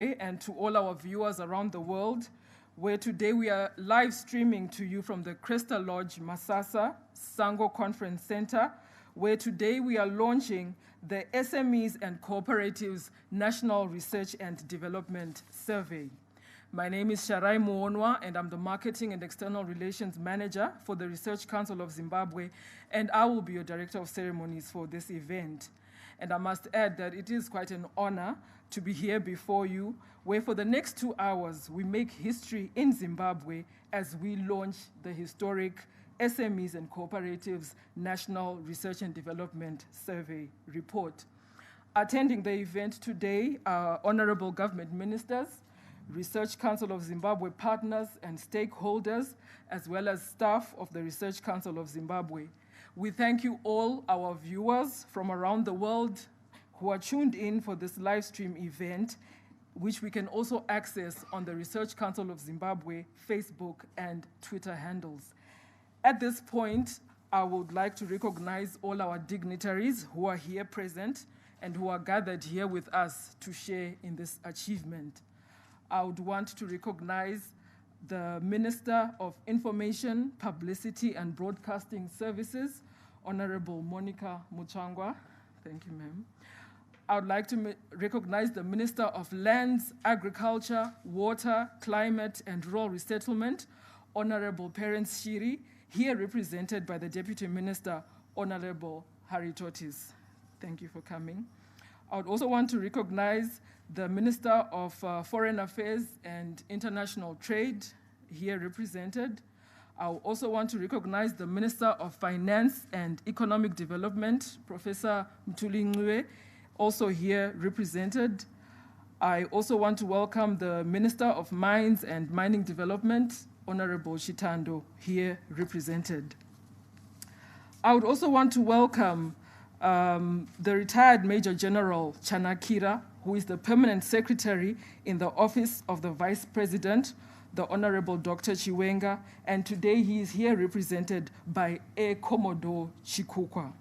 and to all our viewers around the world, where today we are live streaming to you from the Crystal Lodge Masasa Sango Conference Center, where today we are launching the SMEs and Cooperatives National Research and Development Survey. My name is Sharai Muonwa, and I'm the Marketing and External Relations Manager for the Research Council of Zimbabwe, and I will be your Director of Ceremonies for this event. And I must add that it is quite an honor to be here before you, where for the next 2 hours, we make history in Zimbabwe as we launch the historic SMEs and Cooperatives National Research and Development Survey report. Attending the event today are honorable government ministers, Research Council of Zimbabwe partners and stakeholders, as well as staff of the Research Council of Zimbabwe. We thank you all, our viewers from around the world who are tuned in for this live stream event, which we can also access on the Research Council of Zimbabwe Facebook and Twitter handles. At this point, I would like to recognize all our dignitaries who are here present and who are gathered here with us to share in this achievement. I would want to recognize the Minister of Information, Publicity and Broadcasting Services, Honorable Monica Muchangwa. Thank you, ma'am. I would like to recognize the Minister of Lands, Agriculture, Water, Climate and Rural Resettlement, Honorable Perence Shiri, here represented by the Deputy Minister, Honorable Harry Totis. Thank you for coming. I would also want to recognize the Minister of Foreign Affairs and International Trade, here represented. I also want to recognize the Minister of Finance and Economic Development, Professor Mthuli Ncube, also here represented. I also want to welcome the Minister of Mines and Mining Development, Honorable Chitando, here represented. I would also want to welcome the retired Major General Chanakira, who is the Permanent Secretary in the Office of the Vice President, the Honorable Dr. Chiwenga, and today he is here represented by Air Commodore Chikukwa.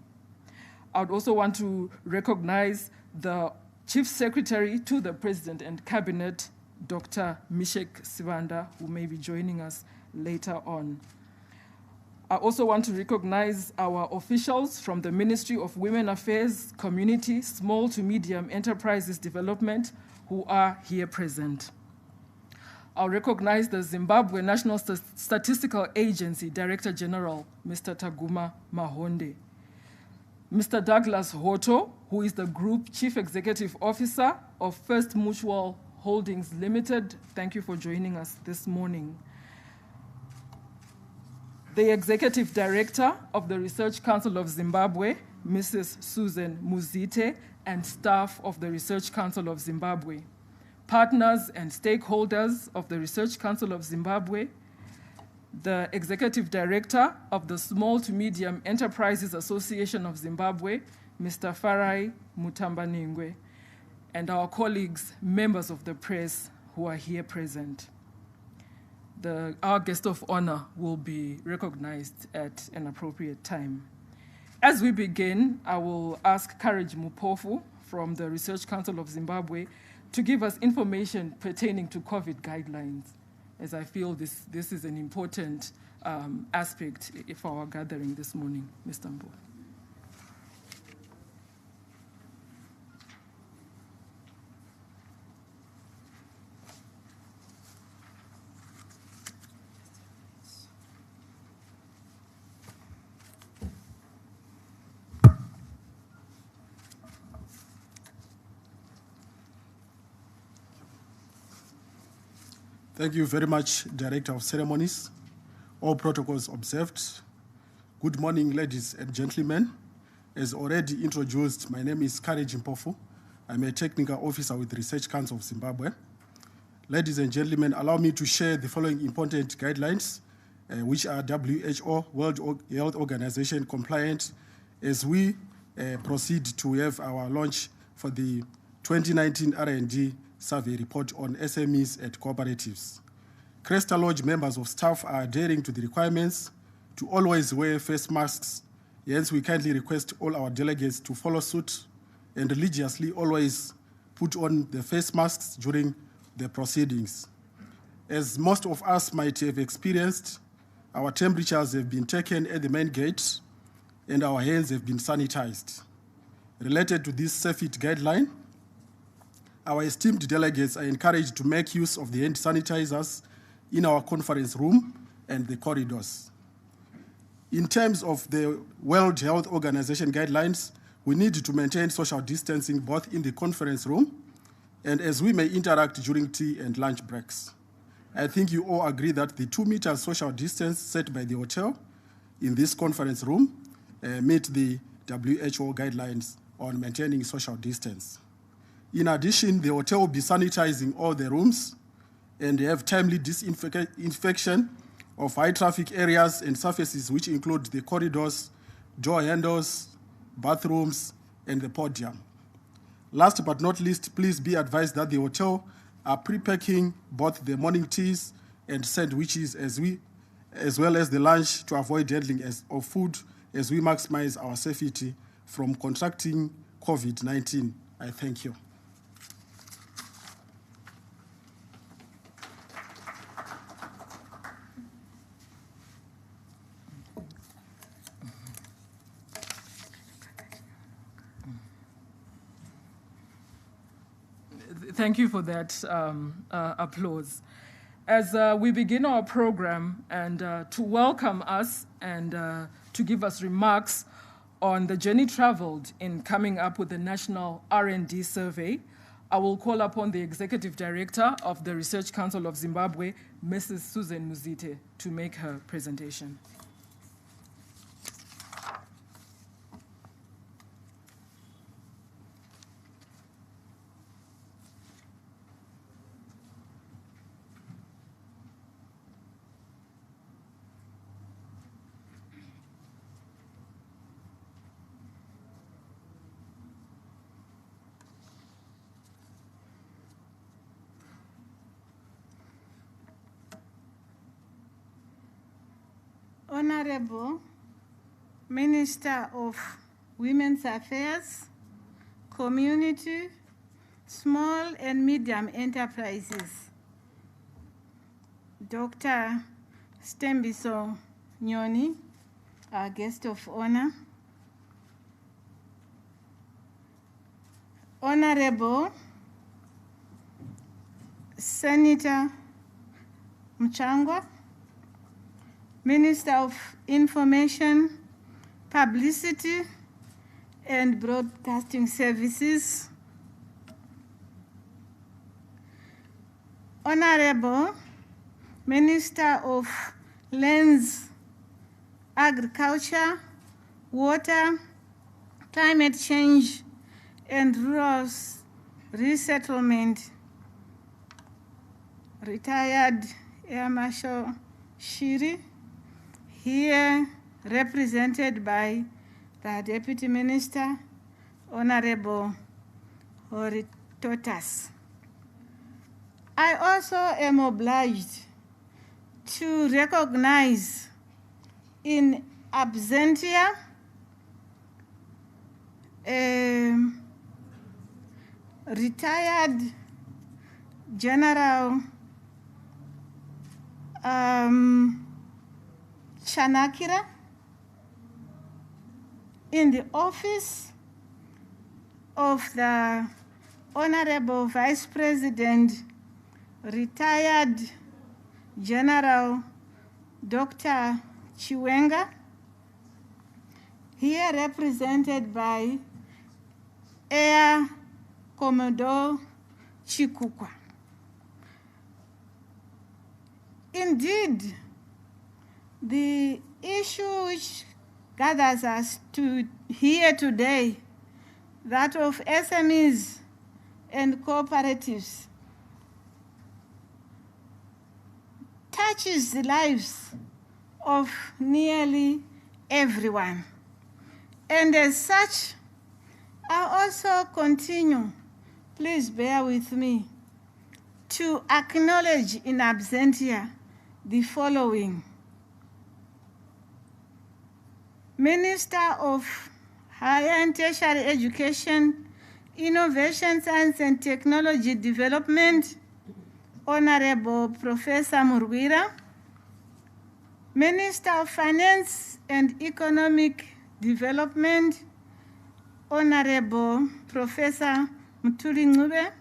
I would also want to recognize the Chief Secretary to the President and Cabinet, Dr. Mishek Sivanda, who may be joining us later on. I also want to recognize our officials from the Ministry of Women Affairs, Community, Small to Medium Enterprises Development, who are here present. I'll recognize the Zimbabwe National Statistical Agency Director General, Mr. Taguma Mahonde. Mr. Douglas Hoto, who is the Group Chief Executive Officer of First Mutual Holdings Limited. Thank you for joining us this morning. The Executive Director of the Research Council of Zimbabwe, Mrs. Susan Muzite, and staff of the Research Council of Zimbabwe. Partners and stakeholders of the Research Council of Zimbabwe, the Executive Director of the Small to Medium Enterprises Association of Zimbabwe, Mr. Farai Mutambaningwe, and our colleagues, members of the press who are here present. Our guest of honor will be recognized at an appropriate time. As we begin, I will ask Courage Mupofu from the Research Council of Zimbabwe to give us information pertaining to COVID guidelines, as I feel this is an important aspect for our gathering this morning. Mr. Mbo. Thank you very much, Director of Ceremonies. All protocols observed. Good morning, ladies and gentlemen. As already introduced, my name is Courage Mpofu. I'm a technical officer with the Research Council of Zimbabwe. Ladies and gentlemen, allow me to share the following important guidelines, which are WHO, World Health Organization compliant, as we proceed to have our launch for the 2019 R&D survey report on SMEs and cooperatives. Crystal Lodge members of staff are adhering to the requirements to always wear face masks. Hence, we kindly request all our delegates to follow suit and religiously always put on the face masks during the proceedings. As most of us might have experienced, our temperatures have been taken at the main gate and our hands have been sanitized. Related to this safety guideline, our esteemed delegates are encouraged to make use of the hand sanitizers in our conference room and the corridors. In terms of the World Health Organization guidelines, we need to maintain social distancing both in the conference room and as we may interact during tea and lunch breaks. I think you all agree that the 2 meters social distance set by the hotel in this conference room meet the WHO guidelines on maintaining social distance. In addition, the hotel will be sanitizing all the rooms and have timely disinfection of high traffic areas and surfaces, which include the corridors, door handles, bathrooms, and the podium. Last but not least, please be advised that the hotel are pre-packing both the morning teas and sandwiches as well as the lunch to avoid handling of food as we maximize our safety from contracting COVID-19. I thank you. Thank you for that applause. As we begin our program and to welcome us and to give us remarks on the journey traveled in coming up with the National R&D Survey, I will call upon the Executive Director of the Research Council of Zimbabwe, Mrs. Susan Muzite, to make her presentation. Honorable Minister of Women's Affairs, Community, Small and Medium Enterprises, Dr. Stembiso Nyoni, our guest of honor, Honorable Senator Mchangwa, Minister of Information, Publicity and Broadcasting Services, Honorable Minister of Lands, Agriculture, Water, Climate Change and Rural Resettlement, retired Air Marshal Shiri, here represented by the Deputy Minister, Honorable Horitotas. I also am obliged to recognize in absentia retired General Chanakira in the office of the Honorable Vice President, retired General Dr. Chiwenga, here represented by Air Commodore Chikukwa. Indeed, the issue which gathers us here today, that of SMEs and cooperatives, touches the lives of nearly everyone. And as such, I also continue, please bear with me, to acknowledge in absentia the following. Minister of Higher and Tertiary Education, Innovation, Science and Technology Development, Honorable Professor Murwira, Minister of Finance and Economic Development, Honorable Professor Mutuli Ncube,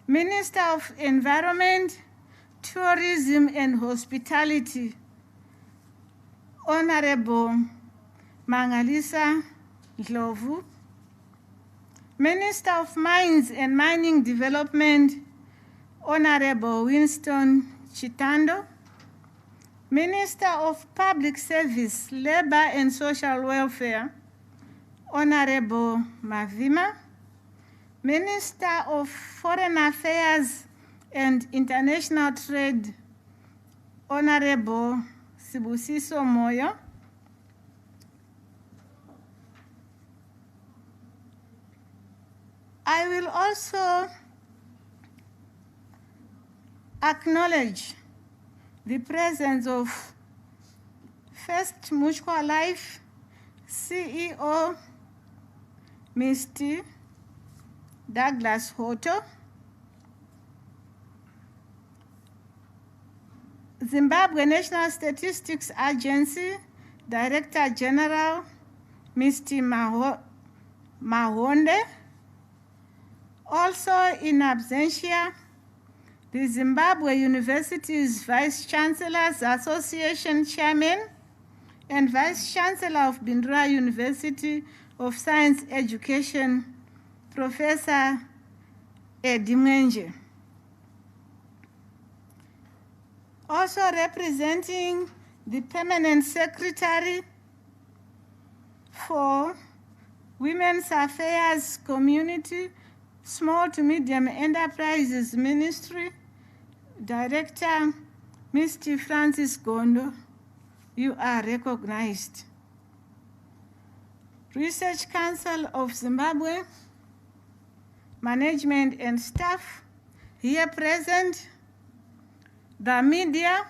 Minister of Environment, Tourism and Hospitality, Honorable Mangalisa Ndlovu, Minister of Mines and Mining Development, Honorable Winston Chitando, Minister of Public Service, Labor and Social Welfare, Honorable Mavima, Minister of Foreign Affairs and International Trade, Honorable Sibusiso Moyo, I will also acknowledge the presence of First Mutual Life CEO, Mr. Douglas Hoto, Zimbabwe National Statistics Agency Director General, Mr. Mahonde, also in absentia, the Zimbabwe University's Vice Chancellor's Association Chairman and Vice Chancellor of Bindra University of Science Education, Professor Eddie Mwenje. Also representing the Permanent Secretary for Women's Affairs Community, Small to Medium Enterprises Ministry, Director Mr. Francis Gondo, you are recognized. Research Council of Zimbabwe, management and staff here present, the media,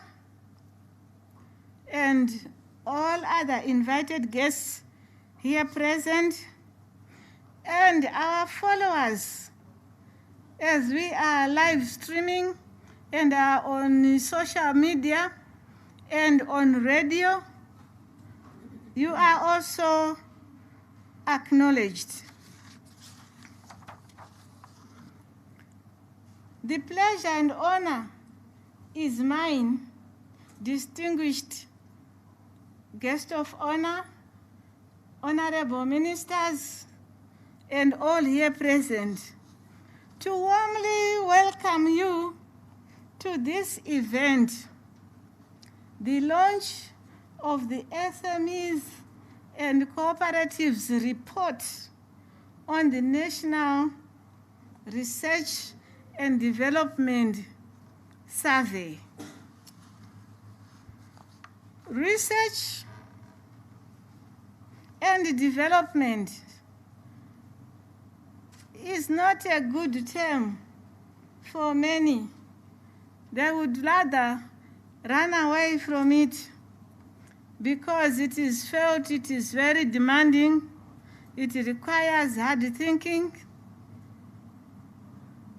and all other invited guests here present, and our followers as we are live streaming and are on social media and on radio. You are also acknowledged. The pleasure and honor is mine, distinguished guest of honor, honorable ministers, and all here present, to warmly welcome you to this event, the launch of the SMEs and Cooperatives report on the National Research and Development Survey. Research and development is not a good term for many. They would rather run away from it because it is felt it is very demanding, it requires hard thinking,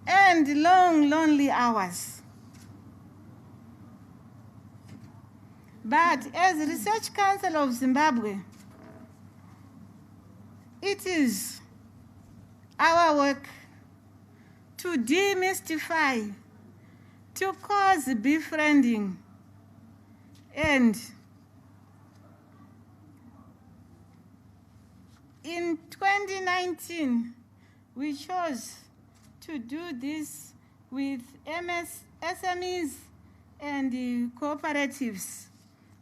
and long, lonely hours. But as Research Council of Zimbabwe, it is our work to demystify, to cause befriending, and in 2019, we chose to do this with SMEs and the cooperatives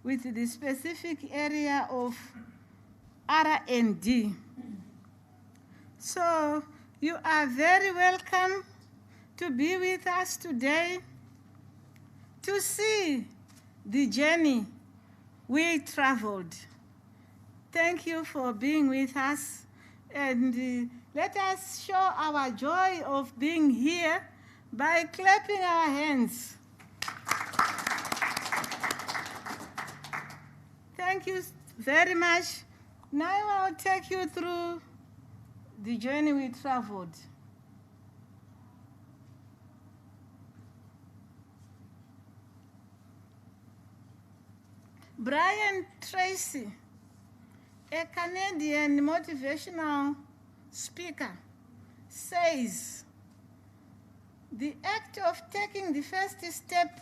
with the specific area of R&D. So you are very welcome to be with us today to see the journey we traveled. Thank you for being with us, and let us show our joy of being here by clapping our hands. Thank you very much. Now I'll take you through the journey we traveled. Brian Tracy, a Canadian motivational speaker, says, "The act of taking the first step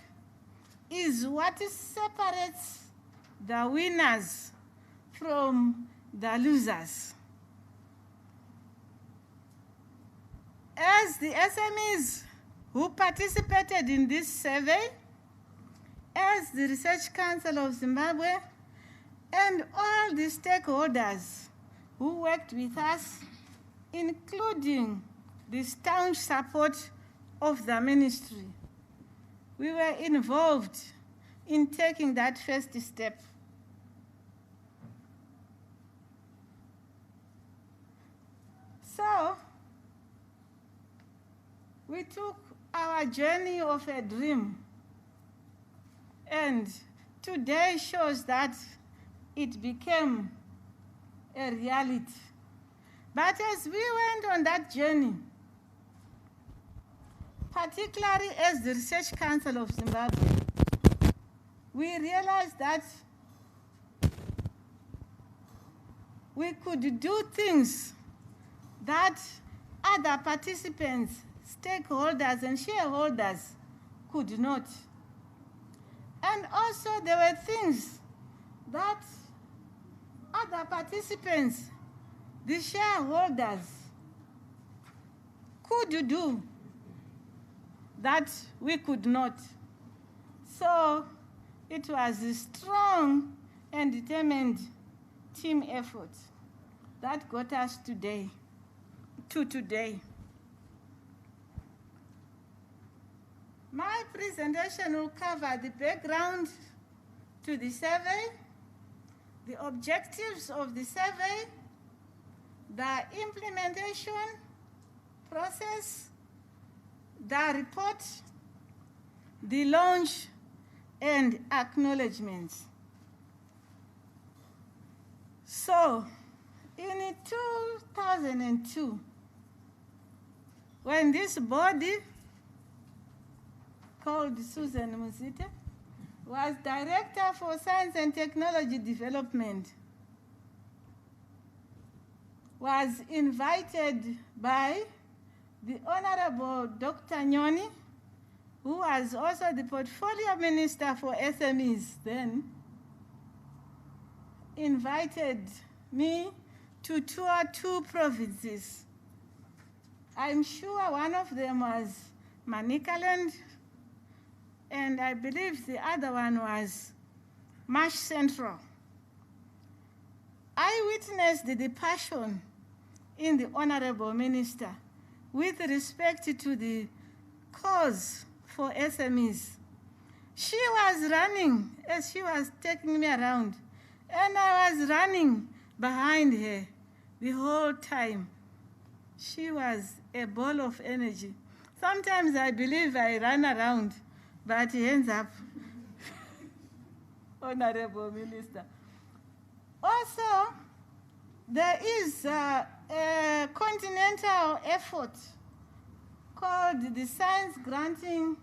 is what separates the winners from the losers." As the SMEs who participated in this survey, as the Research Council of Zimbabwe, and all the stakeholders who worked with us, including the staunch support of the ministry, we were involved in taking that first step. So, we took our journey of a dream, and today shows that it became a reality. But as we went on that journey, particularly as the Research Council of Zimbabwe, we realized that we could do things that other participants, stakeholders, and shareholders could not. And also there were things that other participants, the shareholders, could do that we could not. So it was a strong and determined team effort that got us to today. My presentation will cover the background to the survey, the objectives of the survey, the implementation process, the report, the launch, and acknowledgements. So, in 2002, when this body called Susan Muzita was Director for Science and Technology Development, was invited by the Honorable Dr. Nyoni, who was also the Portfolio Minister for SMEs then, invited me to tour 2 provinces. I'm sure one of them was Manicaland, and I believe the other one was Marsh Central. I witnessed the passion in the Honorable Minister with respect to the cause for SMEs. She was running as she was taking me around, and I was running behind her the whole time. She was a ball of energy. Sometimes I believe I ran around, but it ends up, Honorable Minister. Also, there is a continental effort called the Science Granting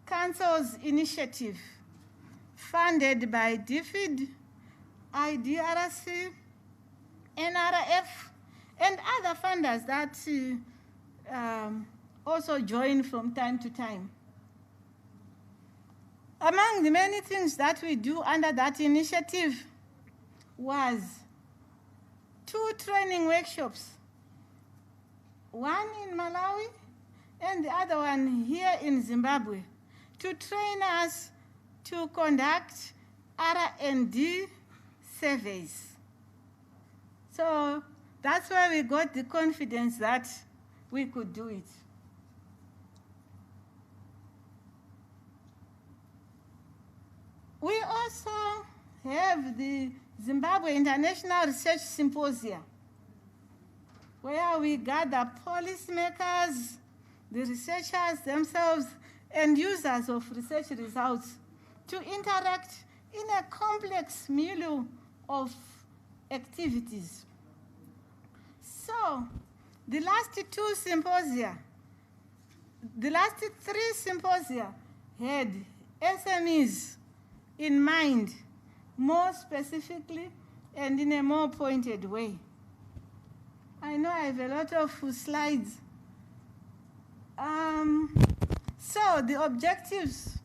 Council's Initiative, funded by DFID, IDRC, NRF, and other funders that also join from time to time. Among the many things that we do under that initiative was 2 training workshops, one in Malawi and the other one here in Zimbabwe, to train us to conduct R&D surveys. So that's why we got the confidence that we could do it. We also have the Zimbabwe International Research Symposia, where we gather policymakers, the researchers themselves, and users of research results to interact in a complex milieu of activities. So, the last 3 symposia had SMEs in mind, more specifically and in a more pointed way. I know I have a lot of slides. So the objectives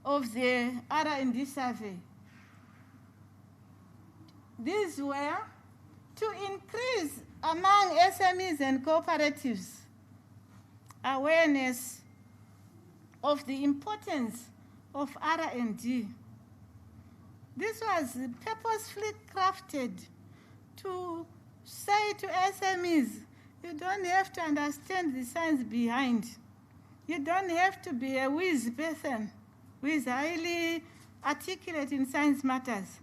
of the R&D survey, these were to increase among SMEs and cooperatives awareness of the importance of R&D. This was purposefully crafted to say to SMEs, you don't have to understand the science behind. You don't have to be a whiz person who is highly articulate in science matters,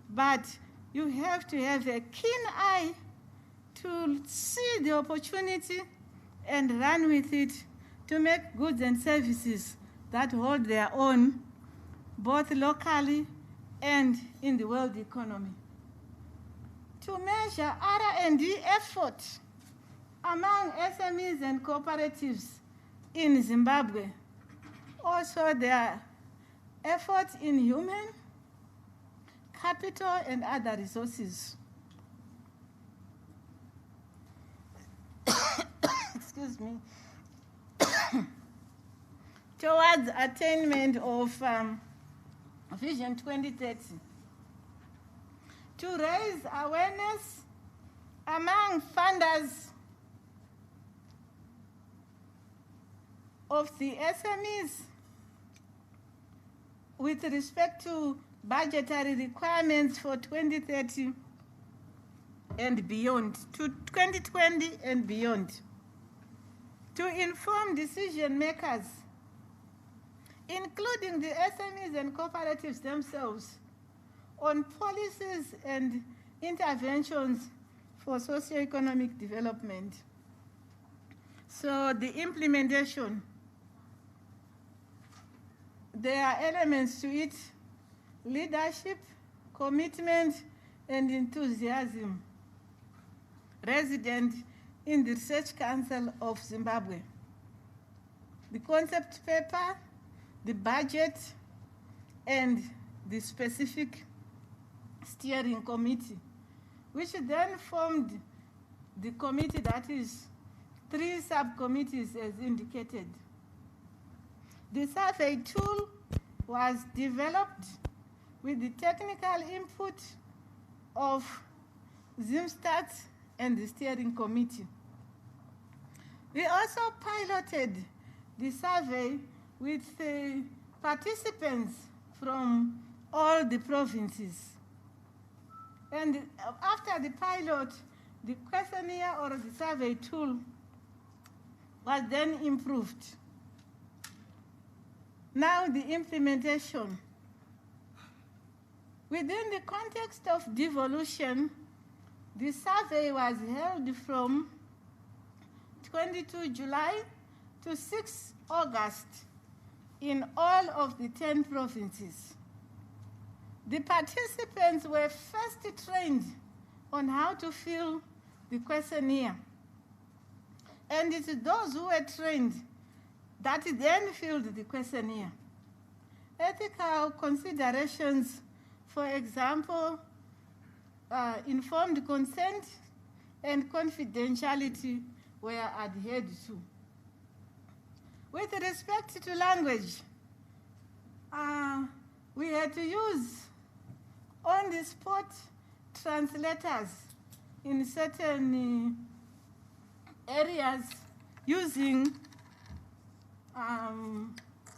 but you have to have a keen eye to see the opportunity and run with it to make goods and services that hold their own, both locally and in the world economy. To measure R&D effort among SMEs and cooperatives in Zimbabwe, also their efforts in human capital and other resources. Excuse me. Towards attainment of Vision 2030. To raise awareness among funders of the SMEs with respect to budgetary requirements for 2030 and beyond, to 2020 and beyond. To inform decision makers, including the SMEs and cooperatives themselves, on policies and interventions for socioeconomic development. So the implementation, there are elements to it: leadership, commitment, and enthusiasm, resident in the Research Council of Zimbabwe. The concept paper, the budget, and the specific steering committee, which then formed the committee that is 3 subcommittees as indicated. The survey tool was developed with the technical input of ZimStat and the steering committee. We also piloted the survey with participants from all the provinces. And after the pilot, the questionnaire or the survey tool was then improved. Now the implementation. Within the context of devolution, the survey was held from 22 July to 6 August in all of the 10 provinces. The participants were first trained on how to fill the questionnaire. And it is those who were trained that then filled the questionnaire. Ethical considerations, for example, informed consent and confidentiality were adhered to. With respect to language, we had to use on-the-spot translators in certain areas using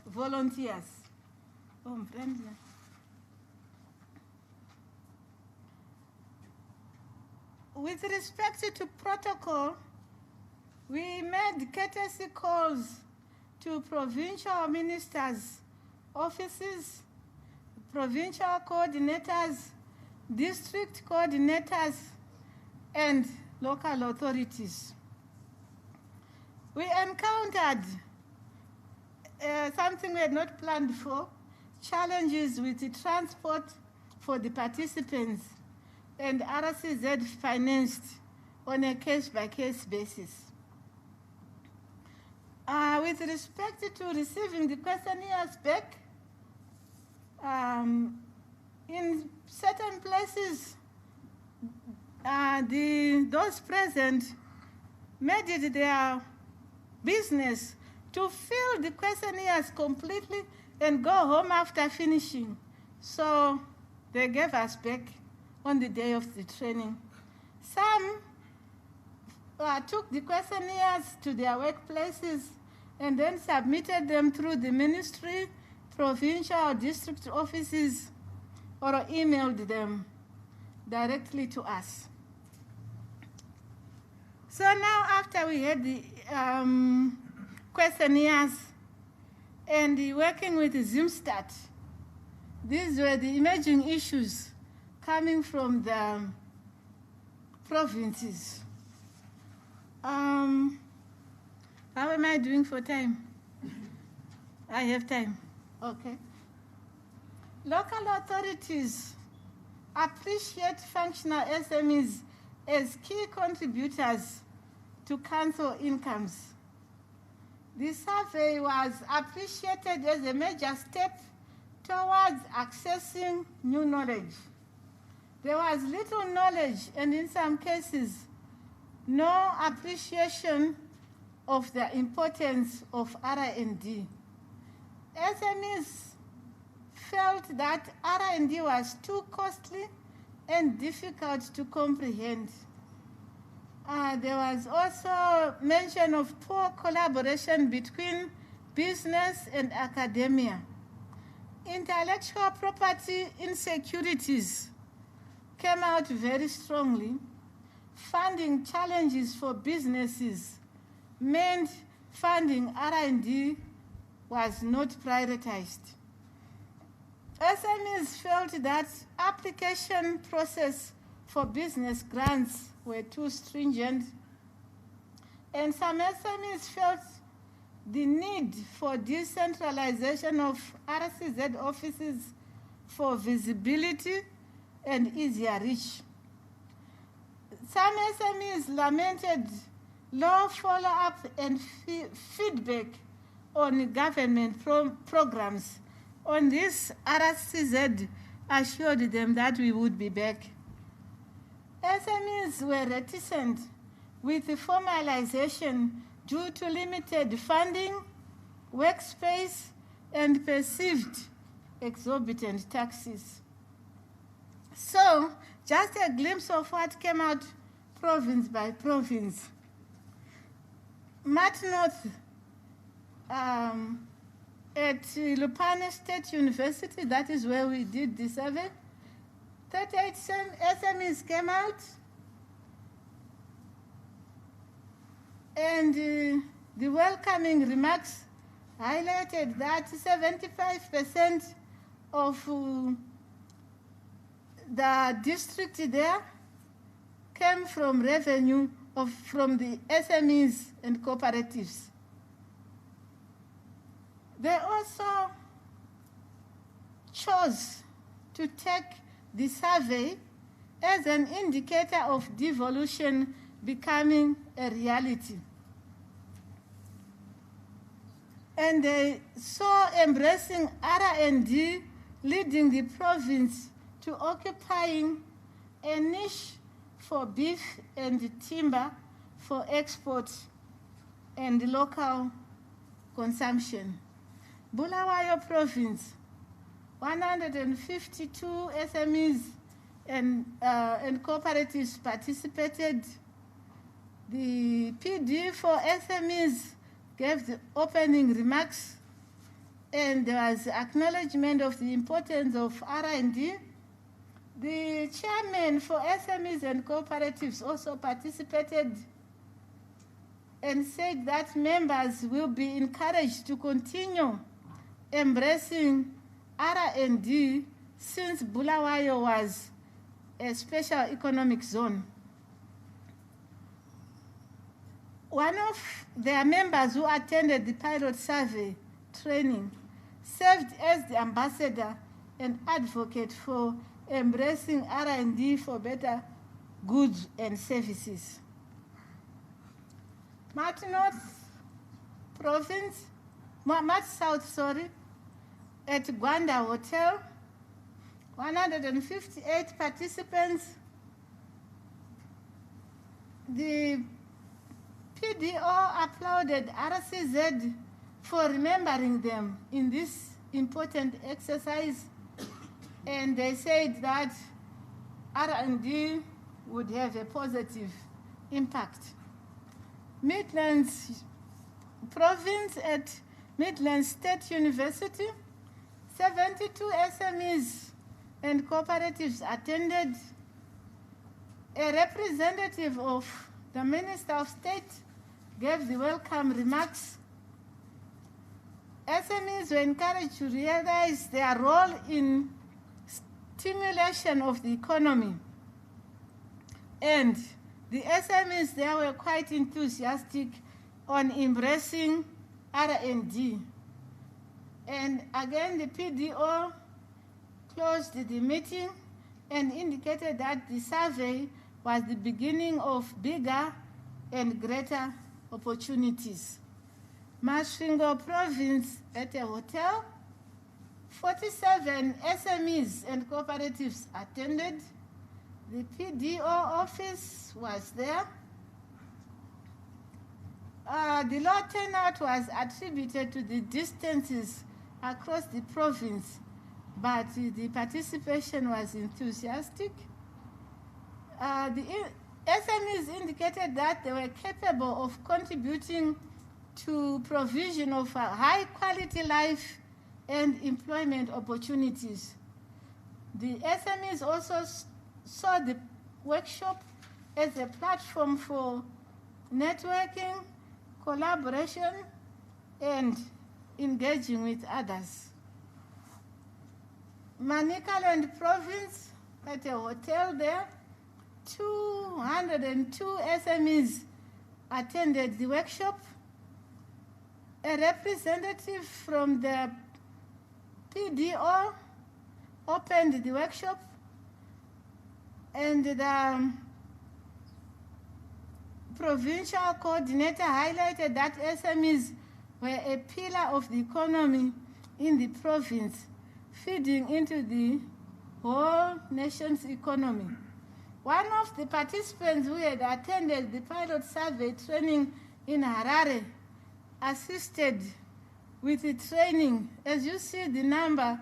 volunteers. With respect to protocol, we made courtesy calls to provincial ministers' offices, provincial coordinators, district coordinators, and local authorities. We encountered something we had not planned for, challenges with the transport for the participants, and RCZ financed on a case-by-case basis. With respect to receiving the questionnaires back, In certain places, those present made it their business to fill the questionnaires completely and go home after finishing. So they gave us back on the day of the training. Some took the questionnaires to their workplaces and then submitted them through the ministry, provincial or district offices, or emailed them directly to us. So now after we had the questionnaires and working with Zimstat, these were the emerging issues coming from the provinces. How am I doing for time? I have time. Okay. Local authorities appreciate functional SMEs as key contributors to council incomes. The survey was appreciated as a major step towards accessing new knowledge. There was little knowledge and in some cases, no appreciation of the importance of R&D. SMEs felt that R&D was too costly and difficult to comprehend. There was also mention of poor collaboration between business and academia. Intellectual property insecurities came out very strongly. Funding challenges for businesses meant funding R&D was not prioritized. SMEs felt that application process for business grants were too stringent, and some SMEs felt the need for decentralization of RCZ offices for visibility and easier reach. Some SMEs lamented low follow-up and feedback on government programs. On this, RCZ assured them that we would be back. SMEs were reticent with the formalization due to limited funding, workspace, and perceived exorbitant taxes. So, just a glimpse of what came out province by province. Mat North, at Lupane State University, that is where we did the survey, 38 SMEs came out, and the welcoming remarks highlighted that 75% of the district there came from revenue from the SMEs and cooperatives. They also chose to take the survey as an indicator of devolution becoming a reality. And they saw embracing R&D leading the province to occupying a niche for beef and timber for export and local consumption. Bulawayo province, 152 SMEs and cooperatives participated. The PD for SMEs gave the opening remarks, and there was acknowledgement of the importance of R&D. The chairman for SMEs and cooperatives also participated and said that members will be encouraged to continue embracing R&D since Bulawayo was a special economic zone. One of their members who attended the pilot survey training served as the ambassador and advocate for embracing R&D for better goods and services. Mat South, at Gwanda Hotel, 158 participants. The PDO applauded RCZ for remembering them in this important exercise, and they said that R&D would have a positive impact. Midlands Province at Midlands State University, 72 SMEs and cooperatives attended. A representative of the Minister of State gave the welcome remarks. SMEs were encouraged to realize their role in stimulation of the economy. And the SMEs there were quite enthusiastic on embracing R&D. And again, the PDO closed the meeting and indicated that the survey was the beginning of bigger and greater opportunities. Masvingo Province at a hotel, 47 SMEs and cooperatives attended. The PDO office was there. The low turnout was attributed to the distances across the province, but the participation was enthusiastic. The SMEs indicated that they were capable of contributing to provision of high quality life and employment opportunities. The SMEs also saw the workshop as a platform for networking, collaboration, and engaging with others. Manicaland Province, at a hotel there, 202 SMEs attended the workshop. A representative from the PDO opened the workshop, and the provincial coordinator highlighted that SMEs were a pillar of the economy in the province, feeding into the whole nation's economy. One of the participants who had attended the pilot survey training in Harare assisted with the training. As you see the number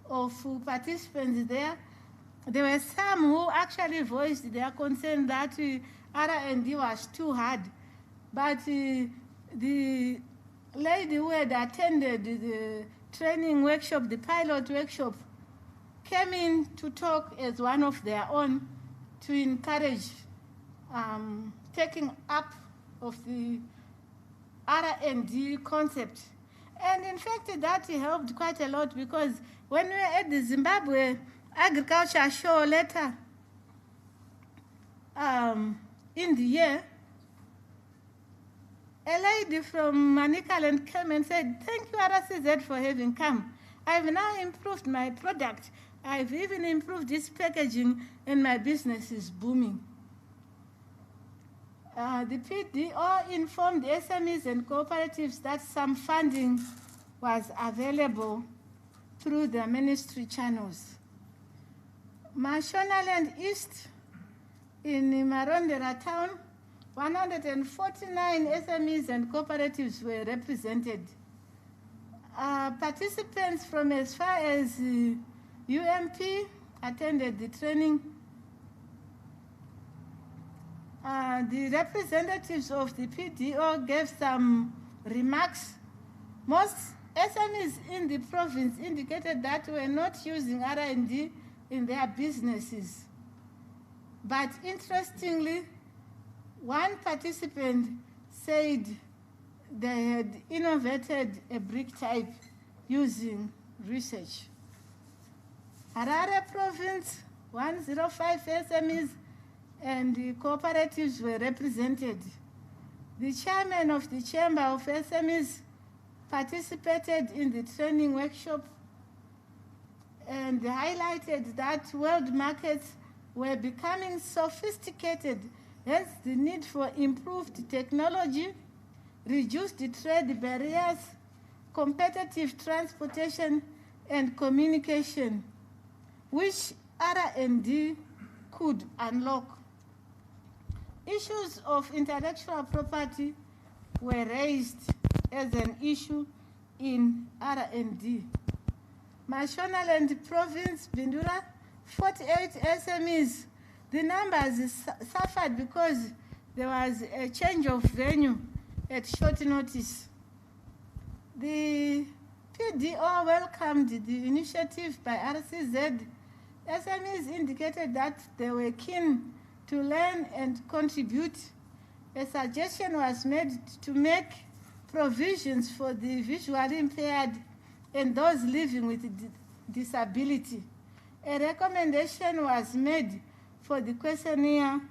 of participants there, there were some who actually voiced their concern that R&D was too hard. But the lady who had attended the training workshop, the pilot workshop, came in to talk as one of their own to encourage taking up of the R&D concept. And in fact, that helped quite a lot, because when we were at the Zimbabwe Agriculture Show later in the year, a lady from Manicaland came and said, "Thank you, RCZ, for having come. I've now improved my product. I've even improved this packaging, and my business is booming." The PDO informed SMEs and cooperatives that some funding was available through the ministry channels. Mashonaland East in Marondera town, 149 SMEs and cooperatives were represented. Participants from as far as UMP attended the training. The representatives of the PDO gave some remarks. Most SMEs in the province indicated that were not using R&D in their businesses. But interestingly, one participant said they had innovated a brick type using research. Harare Province, 105 SMEs and the cooperatives were represented. The chairman of the Chamber of SMEs participated in the training workshop and highlighted that world markets were becoming sophisticated, hence the need for improved technology, reduced trade barriers, competitive transportation and communication. which R&D could unlock. Issues of intellectual property were raised as an issue in R&D. Mashonaland Province, Bindura, 48 SMEs. The numbers suffered because there was a change of venue at short notice. The PDO welcomed the initiative by RCZ. SMEs indicated that they were keen to learn and contribute. A suggestion was made to make provisions for the visually impaired and those living with disability. A recommendation was made for the questionnaire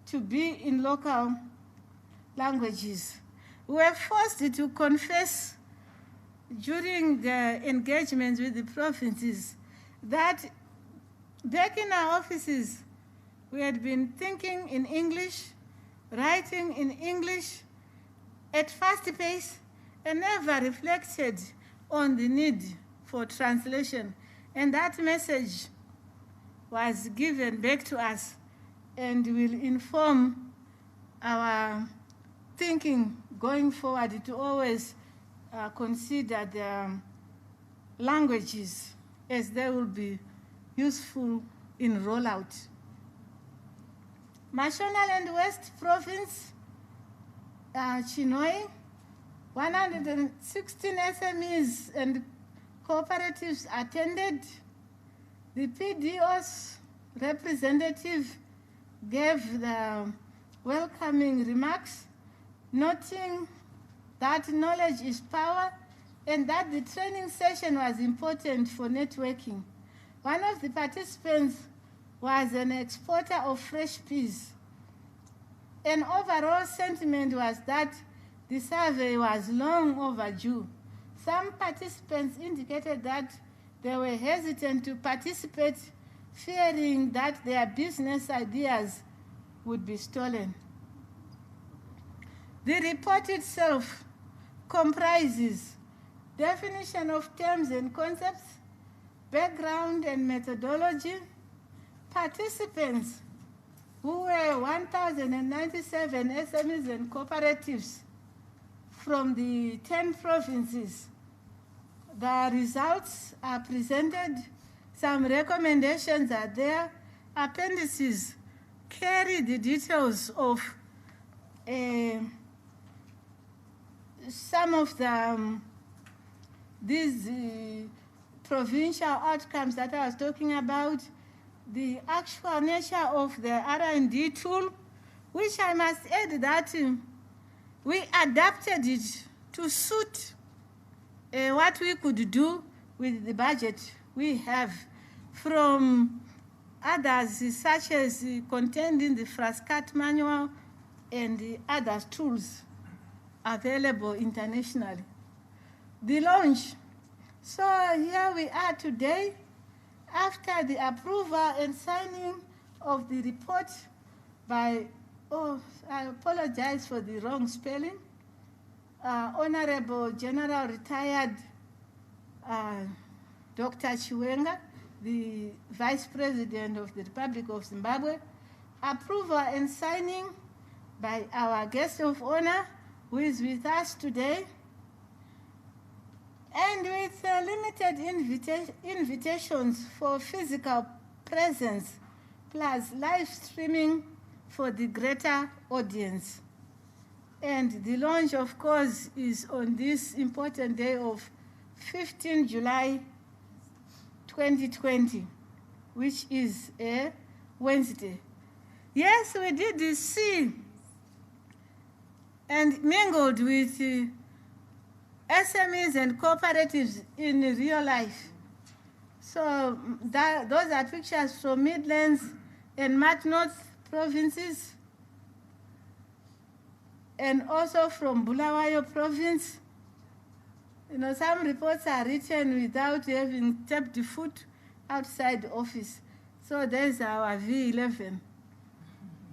to be in local languages. We were forced to confess during the engagements with the provinces that back in our offices, we had been thinking in English, writing in English at fast pace, and never reflected on the need for translation. And that message was given back to us and will inform our thinking going forward to always consider the languages as they will be useful in rollout. Mashonaland West Province, Chinoi, 116 SMEs and cooperatives attended. The PDO's representative gave the welcoming remarks, noting that knowledge is power and that the training session was important for networking. One of the participants was an exporter of fresh peas. An overall sentiment was that the survey was long overdue. Some participants indicated that they were hesitant to participate, fearing that their business ideas would be stolen. The report itself comprises definition of terms and concepts, background and methodology, participants who were 1,097 SMEs and cooperatives from the 10 provinces. The results are presented. Some recommendations are there. Appendices carry the details of some of these provincial outcomes that I was talking about, the actual nature of the R&D tool, which I must add that we adapted it to suit what we could do with the budget we have from others, such as contained in the Frascat manual and the other tools available internationally. The launch. So here we are today, after the approval and signing of the report by, I apologize for the wrong spelling, Honorable General Retired Dr. Chiwenga, the Vice President of the Republic of Zimbabwe, approval and signing by our guest of honor, who is with us today, and with limited invitations for physical presence, plus live streaming for the greater audience. And the launch, of course, is on this important day of 15 July 2020, which is a Wednesday. Yes, we did see and mingled with SMEs and cooperatives in real life. So those are pictures from Midlands and Mid North provinces, and also from Bulawayo province. You know, some reports are written without having tapped the foot outside the office. So there's our V11.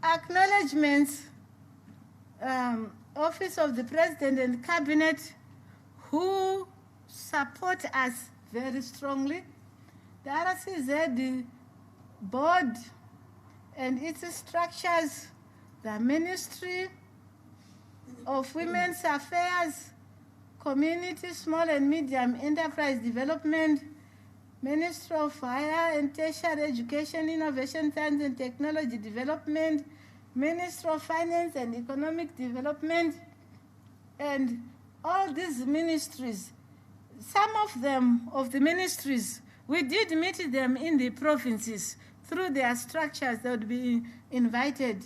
Acknowledgements, Office of the President and Cabinet, who support us very strongly. The RCZ board and its structures, the Ministry of Women's Affairs, Community, Small and Medium Enterprise Development, Ministry of Higher and Tertiary Education, Innovation, Science and Technology Development, Ministry of Finance and Economic Development, and all these ministries, some of them, of the ministries, we did meet them in the provinces. Through their structures, they would be invited,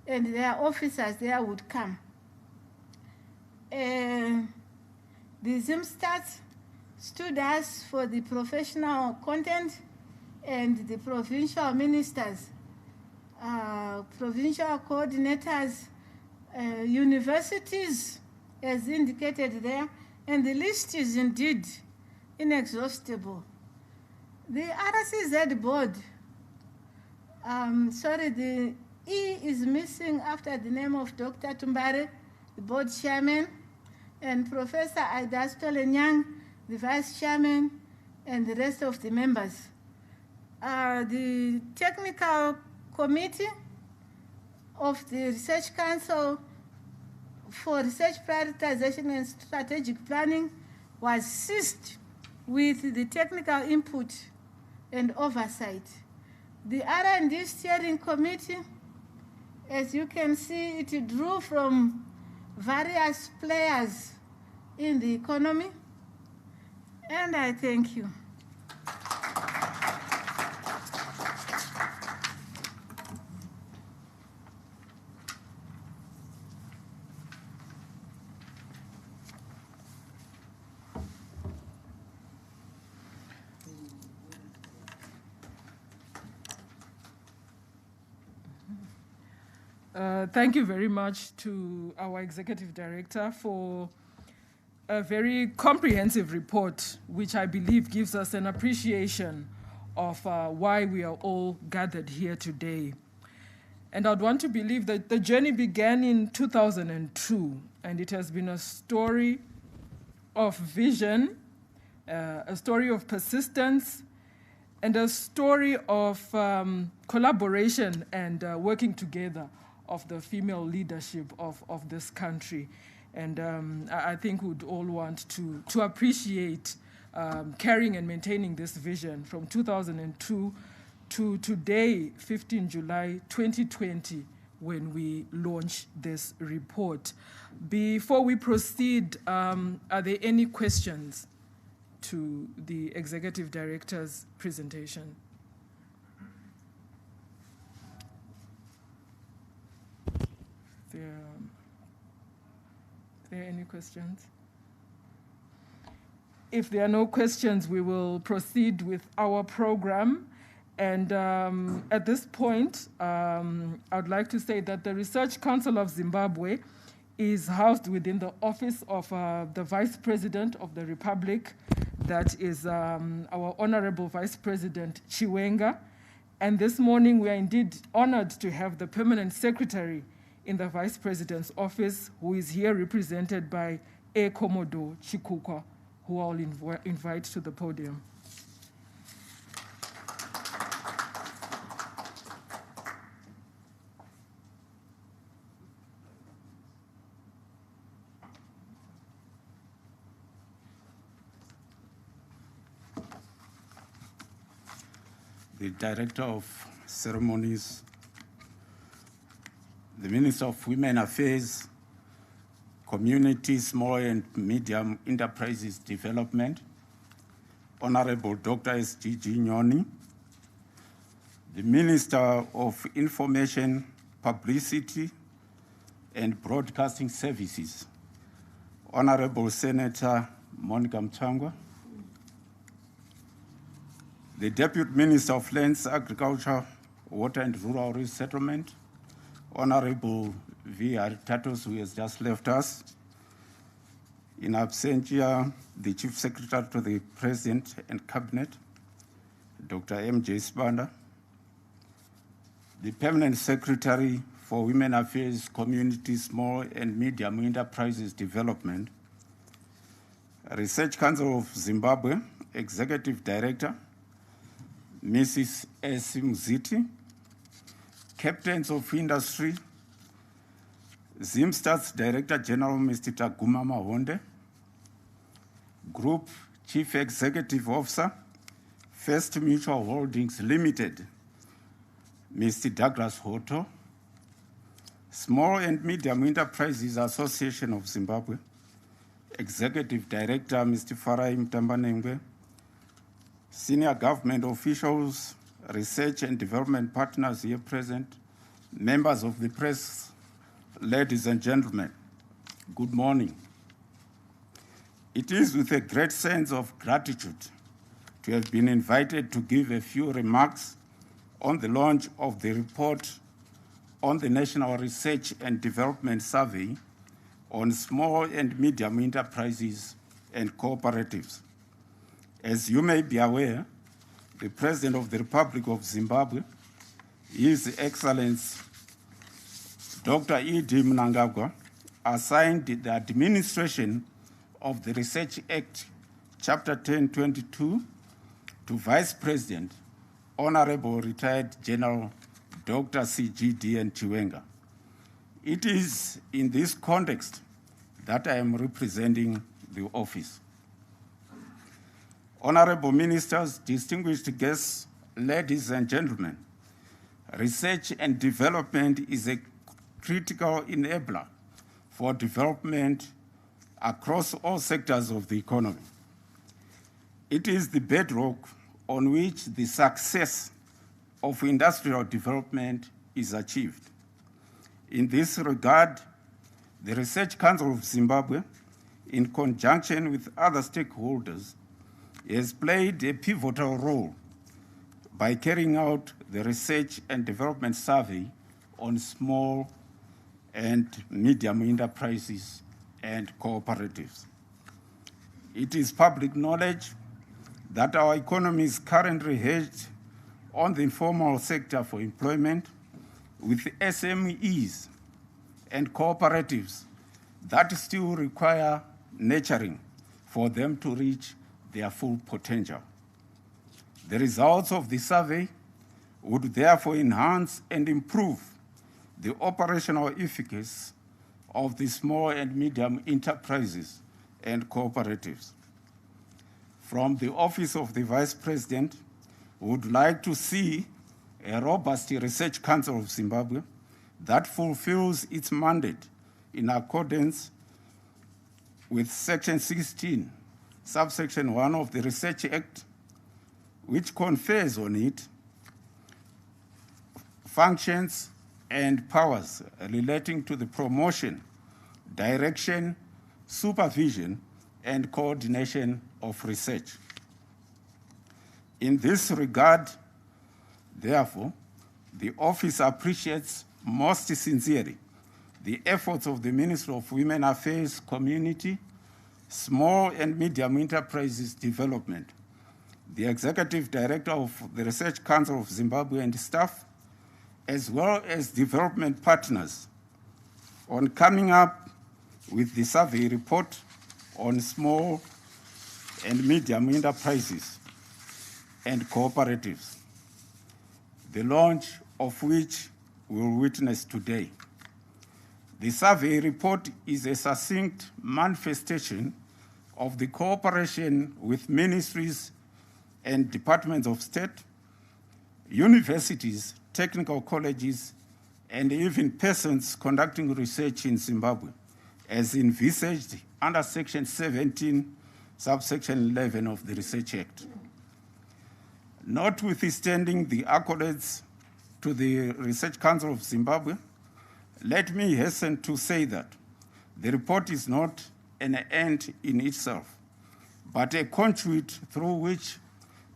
and their officers there would come. The ZIMSTATs stood us for the professional content, and the provincial ministers, provincial coordinators, universities, as indicated there, and the list is indeed inexhaustible. The RCZ board, the E is missing after the name of Dr. Tumbare, the board chairman, and Professor Aidas Tolenyang, the vice chairman, and the rest of the members. The technical committee of the Research Council for Research Prioritization and Strategic Planning was seized with the technical input and oversight. The R&D Steering Committee, as you can see, it drew from various players in the economy, and I thank you. Thank you very much to our Executive Director for a very comprehensive report, which I believe gives us an appreciation of why we are all gathered here today. And I'd want to believe that the journey began in 2002, and it has been a story of vision, a story of persistence, and a story of collaboration and working together of the female leadership of this country. And I think we'd all want to appreciate carrying and maintaining this vision from 2002 to today, 15 July 2020, when we launch this report. Before we proceed, are there any questions to the Executive Director's presentation? Are there any questions? If there are no questions, we will proceed with our program. And at this point, I'd like to say that the Research Council of Zimbabwe is housed within the office of the Vice President of the Republic. That is our Honorable Vice President Chiwenga. And this morning, we are indeed honored to have the Permanent Secretary in the Vice President's office, who is here represented by A. Komodo Chikukwa, who I'll invite to the podium. The Director of Ceremonies, the Minister of Women Affairs, Community, Small and Medium Enterprises Development, Honorable Dr. S.G.G. Nyoni, the Minister of Information, Publicity and Broadcasting Services, Honorable Senator Monica Mchangwa, the Deputy Minister of Lands, Agriculture, Water and Rural Resettlement, Honorable V.R. Tatos, who has just left us. In absentia, the Chief Secretary to the President and Cabinet, Dr. M.J. Spanda, the Permanent Secretary for Women Affairs, Community, Small and Medium Enterprises Development, Research Council of Zimbabwe, Executive Director, Mrs. S. Mziti, Captains of Industry, Zimstats Director General Mr. Taguma Mahonde, Group Chief Executive Officer, First Mutual Holdings Limited, Mr. Douglas Hoto, Small and Medium Enterprises Association of Zimbabwe, Executive Director Mr. Farai Mtambanengwe, Senior Government Officials, Research and Development Partners here present, members of the press, ladies and gentlemen, good morning. It is with a great sense of gratitude to have been invited to give a few remarks on the launch of the report on the National Research and Development Survey on Small and Medium Enterprises and Cooperatives. As you may be aware, the President of the Republic of Zimbabwe, His Excellency Dr. E.D. Mnangagwa, assigned the administration of the Research Act, Chapter 1022, to Vice President, Honorable Retired General Dr. C.G.D.N. Chiwenga. It is in this context that I am representing the office. Honorable Ministers, distinguished guests, ladies and gentlemen, research and development is a critical enabler for development across all sectors of the economy. It is the bedrock on which the success of industrial development is achieved. In this regard, the Research Council of Zimbabwe, in conjunction with other stakeholders, has played a pivotal role by carrying out the Research and Development Survey on small and medium enterprises and cooperatives. It is public knowledge that our economy is currently hedged on the informal sector for employment, with SMEs and cooperatives that still require nurturing for them to reach their full potential. The results of the survey would therefore enhance and improve the operational efficacy of the small and medium enterprises and cooperatives. From the Office of the Vice President, we would like to see a robust Research Council of Zimbabwe that fulfills its mandate in accordance with Section 16, subsection 1 of the Research Act, which confers on it functions and powers relating to the promotion, direction, supervision, and coordination of research. In this regard, therefore, the office appreciates most sincerely the efforts of the Ministry of Women Affairs, Community, Small and Medium Enterprises Development, the Executive Director of the Research Council of Zimbabwe and staff, as well as development partners, on coming up with the survey report on small and medium enterprises and cooperatives, the launch of which we will witness today. The survey report is a succinct manifestation of the cooperation with ministries and departments of state, universities, technical colleges, and even persons conducting research in Zimbabwe, as envisaged under Section 17, subsection 11 of the Research Act. Notwithstanding the accolades to the Research Council of Zimbabwe, let me hasten to say that the report is not an end in itself, but a conduit through which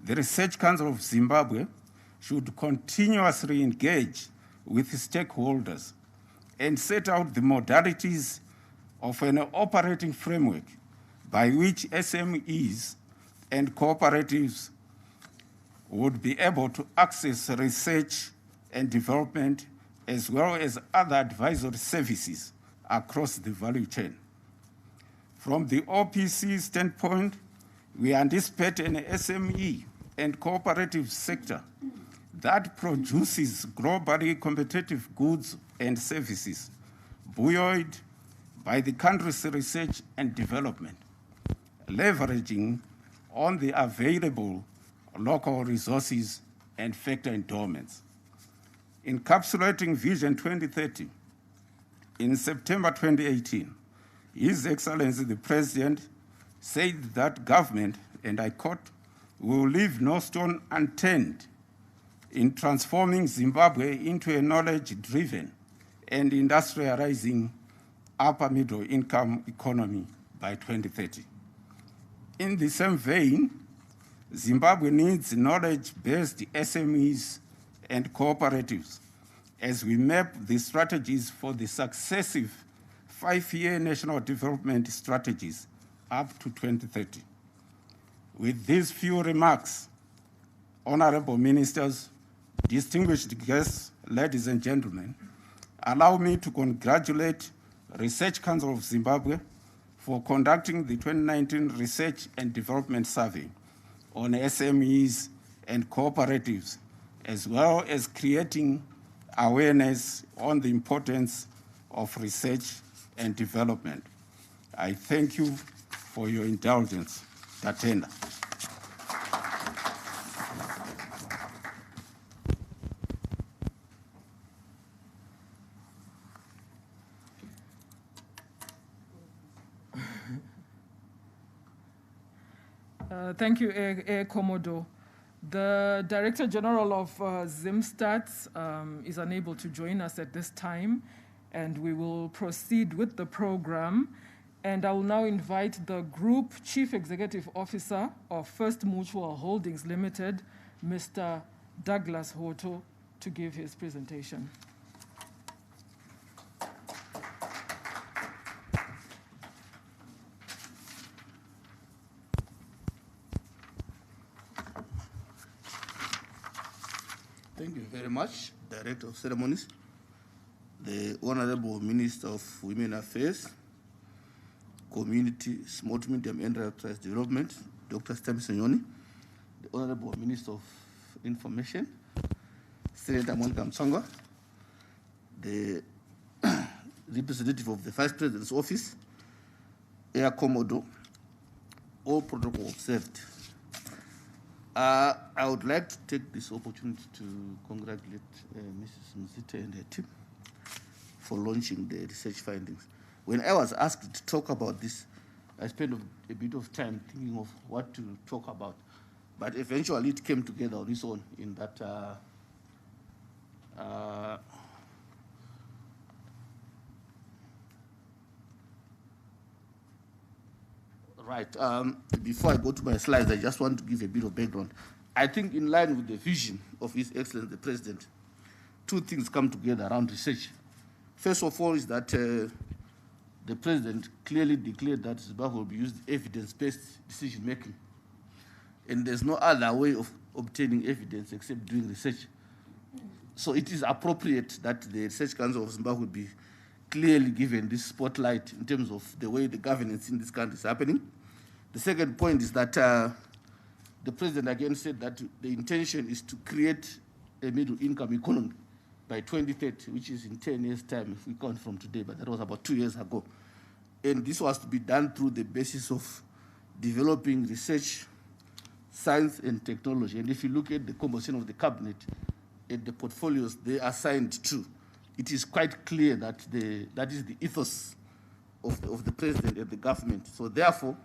the Research Council of Zimbabwe should continuously engage with stakeholders and set out the modalities of an operating framework by which SMEs and cooperatives would be able to access research and development as well as other advisory services across the value chain. From the OPC standpoint, we anticipate an SME and cooperative sector that produces globally competitive goods and services, buoyed by the country's research and development, leveraging on the available local resources and factor endowments. Encapsulating Vision 2030, in September 2018, His Excellency the President said that government, and I quote, will leave no stone unturned in transforming Zimbabwe into a knowledge-driven and industrializing upper middle income economy by 2030. In the same vein, Zimbabwe needs knowledge-based SMEs and cooperatives as we map the strategies for the successive 5-year national development strategies up to 2030. With these few remarks, honorable ministers, distinguished guests, ladies and gentlemen, allow me to congratulate Research Council of Zimbabwe for conducting the 2019 Research and Development Survey on SMEs and cooperatives, as well as creating awareness on the importance of research and development. I thank you for your indulgence. Tatenda. Thank you, Air Commodore. The Director General of ZimStats is unable to join us at this time, and we will proceed with the program. And I will now invite the Group Chief Executive Officer of First Mutual Holdings Limited, Mr. Douglas Hoto, to give his presentation. Thank you very much, Director of Ceremonies, the Honorable Minister of Women Affairs, Community, Small to Medium Enterprise Development, Dr. Stami Sonyoni, the Honorable Minister of Information, Senator Monica Mtsonga, the representative of the Vice President's Office, Air Commodore, all protocol observed. I would like to take this opportunity to congratulate Mrs. Mzite and her team for launching the research findings. When I was asked to talk about this, I spent a bit of time thinking of what to talk about. But eventually it came together on its own in that before I go to my slides, I just want to give a bit of background. I think in line with the vision of His Excellency the President, two things come together around research. First of all is that the President clearly declared that Zimbabwe will be used evidence-based decision-making. And there's no other way of obtaining evidence except doing research. So it is appropriate that the Research Council of Zimbabwe will be clearly given this spotlight in terms of the way the governance in this country is happening. The second point is that the President again said that the intention is to create a middle-income economy by 2030, which is in 10 years' time if we count from today, but that was about 2 years ago. And this was to be done through the basis of developing research, science, and technology. And if you look at the composition of the cabinet and the portfolios they are assigned to, it is quite clear that that is the ethos of the President and the government. So therefore,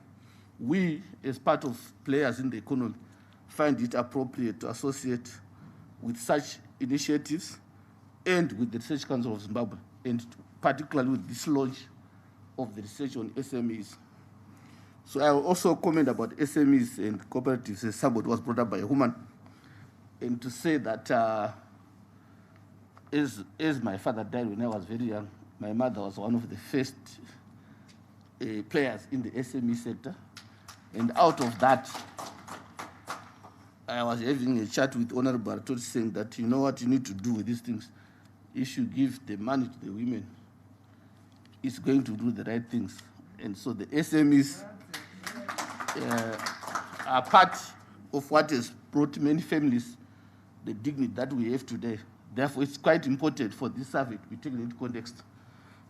we, as part of players in the economy, find it appropriate to associate with such initiatives and with the Research Council of Zimbabwe, and particularly with this launch of the research on SMEs. So I will also comment about SMEs and cooperatives, as somebody was brought up by a woman, and to say that as my father died when I was very young, my mother was one of the first players in the SME sector. And out of that, I was having a chat with Honorable Bartoli saying that, you know what you need to do with these things? If you give the money to the women, it's going to do the right things. And so the SMEs are part of what has brought many families the dignity that we have today. Therefore, it's quite important for this survey to be taken into context.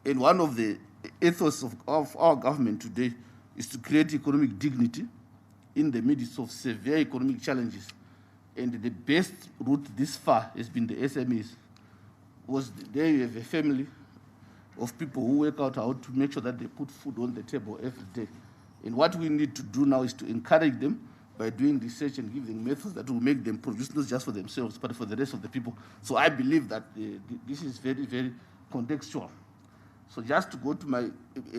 And one of the ethos of our government today is to create economic dignity in the midst of severe economic challenges. And the best route this far has been the SMEs. Was there you have a family of people who work out how to make sure that they put food on the table every day. And what we need to do now is to encourage them by doing research and giving methods that will make them produce not just for themselves, but for the rest of the people. So I believe that this is very, very contextual. So just to go to my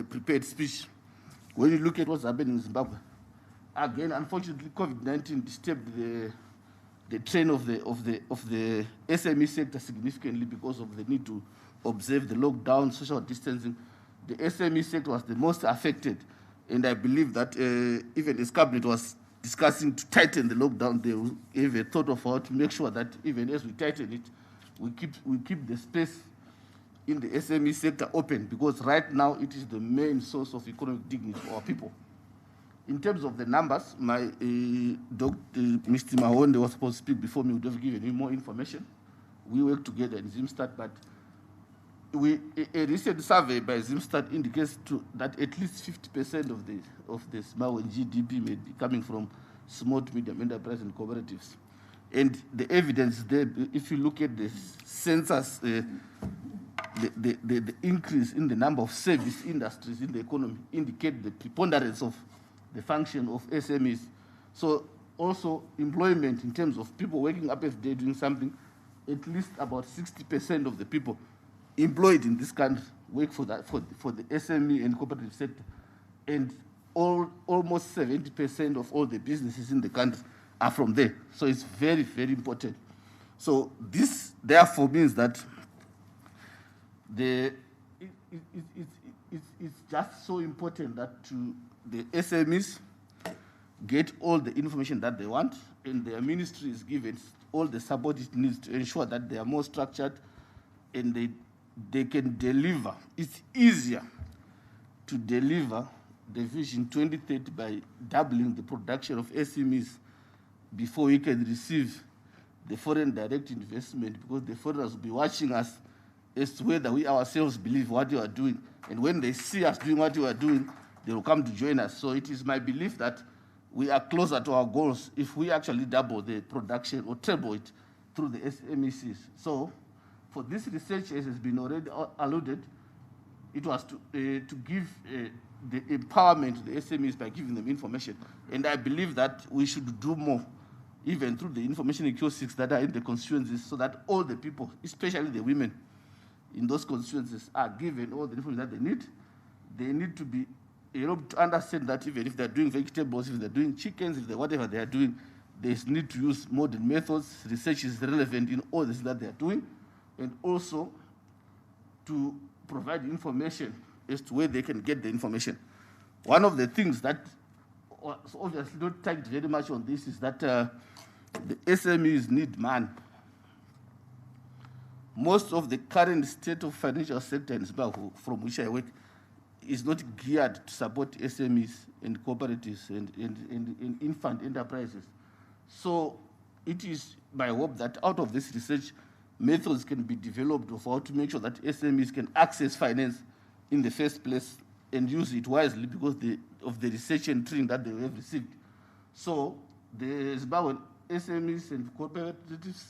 prepared speech, when you look at what's happening in Zimbabwe, again, unfortunately, COVID-19 disturbed the train of the SME sector significantly because of the need to observe the lockdown, social distancing. The SME sector was the most affected, and I believe that even as cabinet was discussing to tighten the lockdown, they have a thought of how to make sure that even as we tighten it, we keep the space in the SME sector open, because right now it is the main source of economic dignity for our people. In terms of the numbers, my Mr. Mahonde was supposed to speak before me, would have given me more information. We work together in Zimstat, but a recent survey by Zimstat indicates that at least 50% of the Zimbabwean GDP may be coming from small to medium enterprise and cooperatives. And the evidence there, if you look at the census, the increase in the number of service industries in the economy indicate the preponderance of the function of SMEs. So also employment in terms of people waking up every day doing something, at least about 60% of the people employed in this country work for the SME and cooperative sector. And almost 70% of all the businesses in the country are from there. So it's very, very important. So this therefore means that it's just so important that the SMEs get all the information that they want, and their ministry is given all the support it needs to ensure that they are more structured and they can deliver. It's easier to deliver the Vision 2030 by doubling the production of SMEs before we can receive the foreign direct investment, because the foreigners will be watching us as to whether we ourselves believe what you are doing. And when they see us doing what you are doing, they will come to join us. So it is my belief that we are closer to our goals if we actually double the production or treble it through the SMECs. So for this research, as has been already alluded, it was to give the empowerment to the SMEs by giving them information. And I believe that we should do more, even through the information kiosks that are in the constituencies, so that all the people, especially the women in those constituencies, are given all the information that they need. They need to be able to understand that even if they're doing vegetables, if they're doing chickens, if they're whatever they are doing, they need to use modern methods. Research is relevant in all this that they are doing, and also to provide information as to where they can get the information. One of the things that was obviously not touched very much on this is that the SMEs need man. Most of the current state of financial sector in Zimbabwe, from which I work, is not geared to support SMEs and cooperatives and infant enterprises. So it is my hope that out of this research, methods can be developed of how to make sure that SMEs can access finance in the first place and use it wisely because of the research and training that they have received. So the Zimbabwean SMEs and cooperatives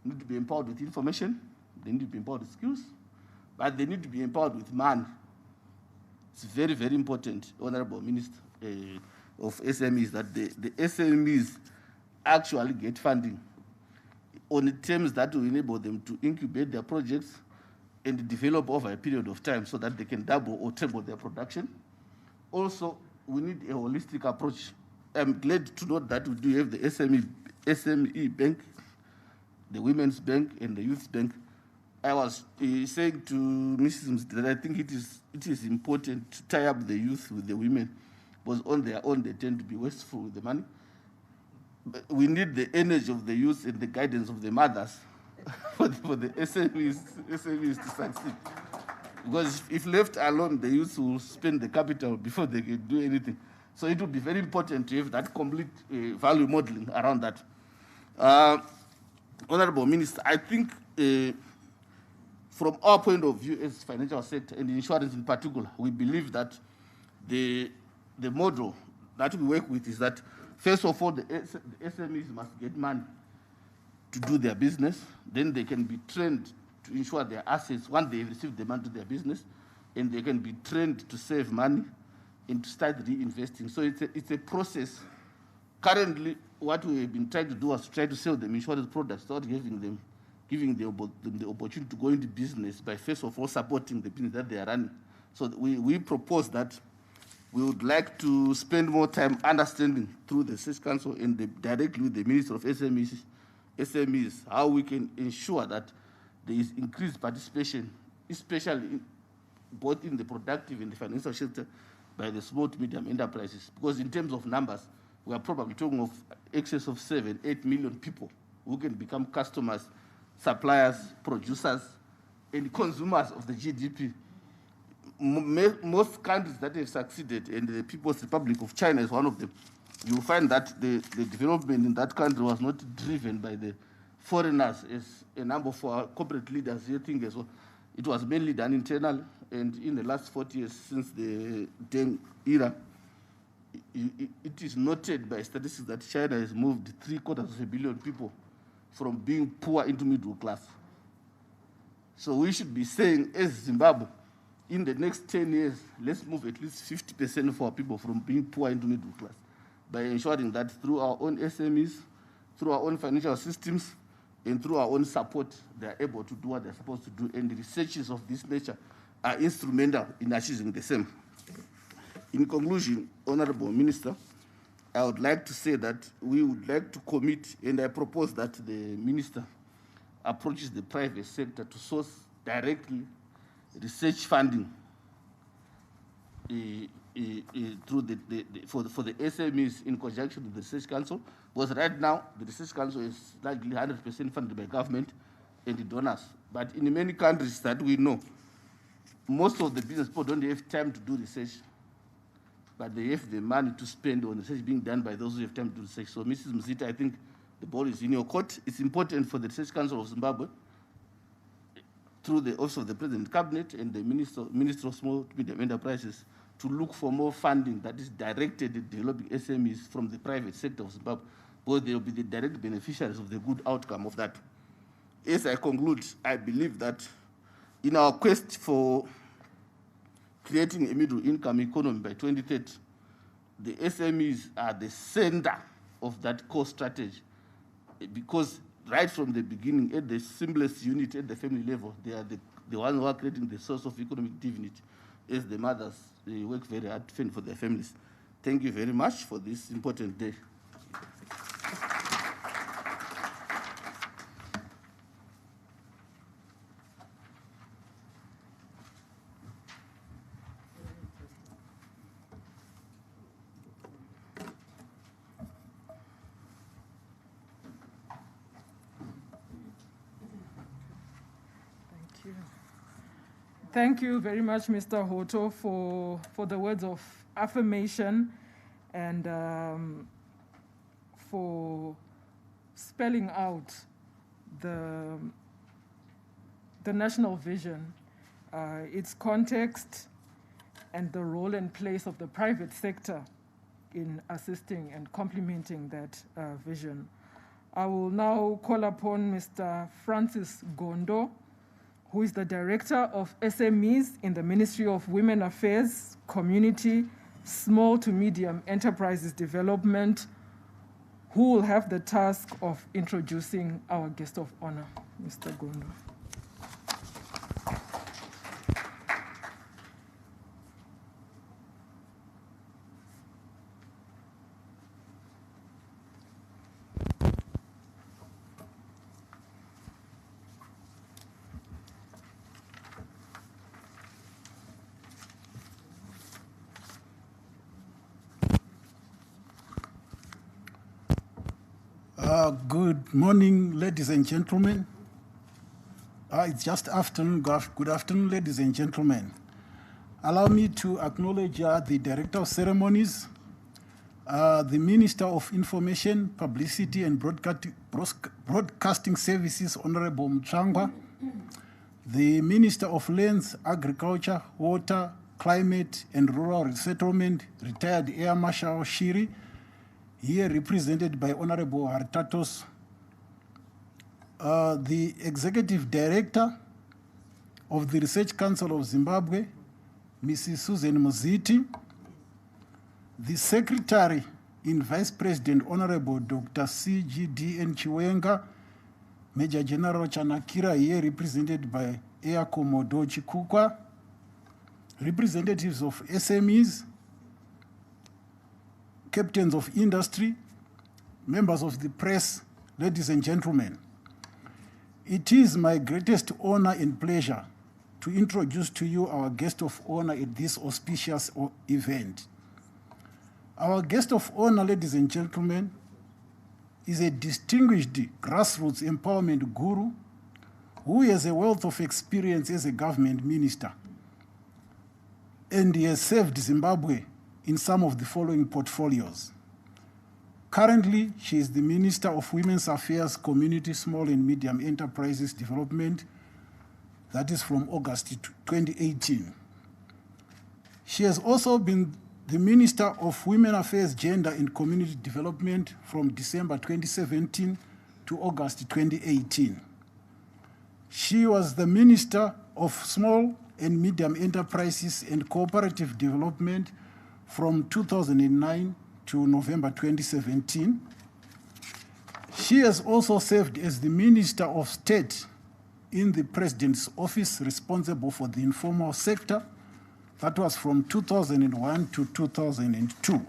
need to be empowered with information, they need to be empowered with skills, but they need to be empowered with man. It's very, very important, Honorable Minister of SMEs, that the SMEs actually get funding on the terms that will enable them to incubate their projects and develop over a period of time so that they can double or triple their production. Also, we need a holistic approach. I'm glad to note that we do have the SME bank, the Women's Bank, and the Youth Bank. I was saying to Mrs. Mzee that I think it is important to tie up the youth with the women, because on their own they tend to be wasteful with the money. But we need the energy of the youth and the guidance of the mothers for the SMEs to succeed. Because if left alone, the youth will spend the capital before they can do anything. So it will be very important to have that complete value modeling around that. Honorable Minister, I think from our point of view as financial sector and insurance in particular, we believe that the model that we work with is that, first of all, the SMEs must get money to do their business. Then they can be trained to insure their assets once they receive the money to their business, and they can be trained to save money and to start reinvesting. So it's a process. Currently, what we have been trying to do is to try to sell them insurance products, not giving them the opportunity to go into business by first of all supporting the business that they are running. So we propose that we would like to spend more time understanding through the Research Council and directly with the Minister of SMEs how we can ensure that there is increased participation, especially both in the productive and the financial sector, by the small to medium enterprises. Because in terms of numbers, we are probably talking of excess of 7-8 million people who can become customers, suppliers, producers, and consumers of the GDP. Most countries that have succeeded, and the People's Republic of China is one of them, you will find that the development in that country was not driven by the foreigners, as a number of our corporate leaders here think as well. It was mainly done internally, and in the last 40 years since the Deng era, it is noted by statistics that China has moved 750 million people from being poor into middle class. So we should be saying, as Zimbabwe, in the next 10 years, let's move at least 50% of our people from being poor into middle class by ensuring that through our own SMEs, through our own financial systems, and through our own support, they are able to do what they're supposed to do. And the researches of this nature are instrumental in achieving the same. In conclusion, Honorable Minister, I would like to say that we would like to commit, and I propose that the Minister approaches the private sector to source directly research funding through for the SMEs in conjunction with the Research Council, because right now the Research Council is largely 100% funded by government and the donors. But in many countries that we know, most of the business people don't have time to do research, but they have the money to spend on research being done by those who have time to do research. So, Mrs. Mzita, I think the ball is in your court. It's important for the Research Council of Zimbabwe, through the Office of the President Cabinet and the Minister of Small to Medium Enterprises, to look for more funding that is directed at developing SMEs from the private sector of Zimbabwe, because they will be the direct beneficiaries of the good outcome of that. As I conclude, I believe that in our quest for creating a middle-income economy by 2030, the SMEs are the center of that core strategy, because right from the beginning, at the simplest unit, at the family level, they are the ones who are creating the source of economic dignity. As the mothers, they work very hard to fend for their families. Thank you very much for this important day. Thank you very much, Mr. Hoto, for the words of affirmation and for spelling out the national vision, its context, and the role and place of the private sector in assisting and complementing that vision. I will now call upon Mr. Francis Gondo, who is the Director of SMEs in the Ministry of Women Affairs, Community, Small to Medium Enterprises Development, who will have the task of introducing our guest of honor, Mr. Gondo. Good morning, ladies and gentlemen. It's just afternoon. Good afternoon, ladies and gentlemen. Allow me to acknowledge the Director of Ceremonies, the Minister of Information, Publicity and Broadcasting Services, Honorable Mchangwa, the Minister of Lands, Agriculture, Water, Climate and Rural Resettlement, retired Air Marshal Shiri, here represented by Honorable Hartatos, the Executive Director of the Research Council of Zimbabwe, Mrs. Susan Muziti, the Secretary in Vice President Honorable Dr. C.G.D.N. Chiwenga, Major General Chanakira, here represented by Air Commodore Chikukwa, representatives of SMEs, captains of industry, members of the press, ladies and gentlemen. It is my greatest honor and pleasure to introduce to you our guest of honor at this auspicious event. Our guest of honor, ladies and gentlemen, is a distinguished grassroots empowerment guru who has a wealth of experience as a government minister, and he has served Zimbabwe in some of the following portfolios. Currently, she is the Minister of Women's Affairs, Community, Small and Medium Enterprises Development. That is from August 2018. She has also been the Minister of Women Affairs, Gender and Community Development from December 2017 to August 2018. She was the Minister of Small and Medium Enterprises and Cooperative Development from 2009 to November 2017. She has also served as the Minister of State in the President's Office responsible for the informal sector. That was from 2001 to 2002.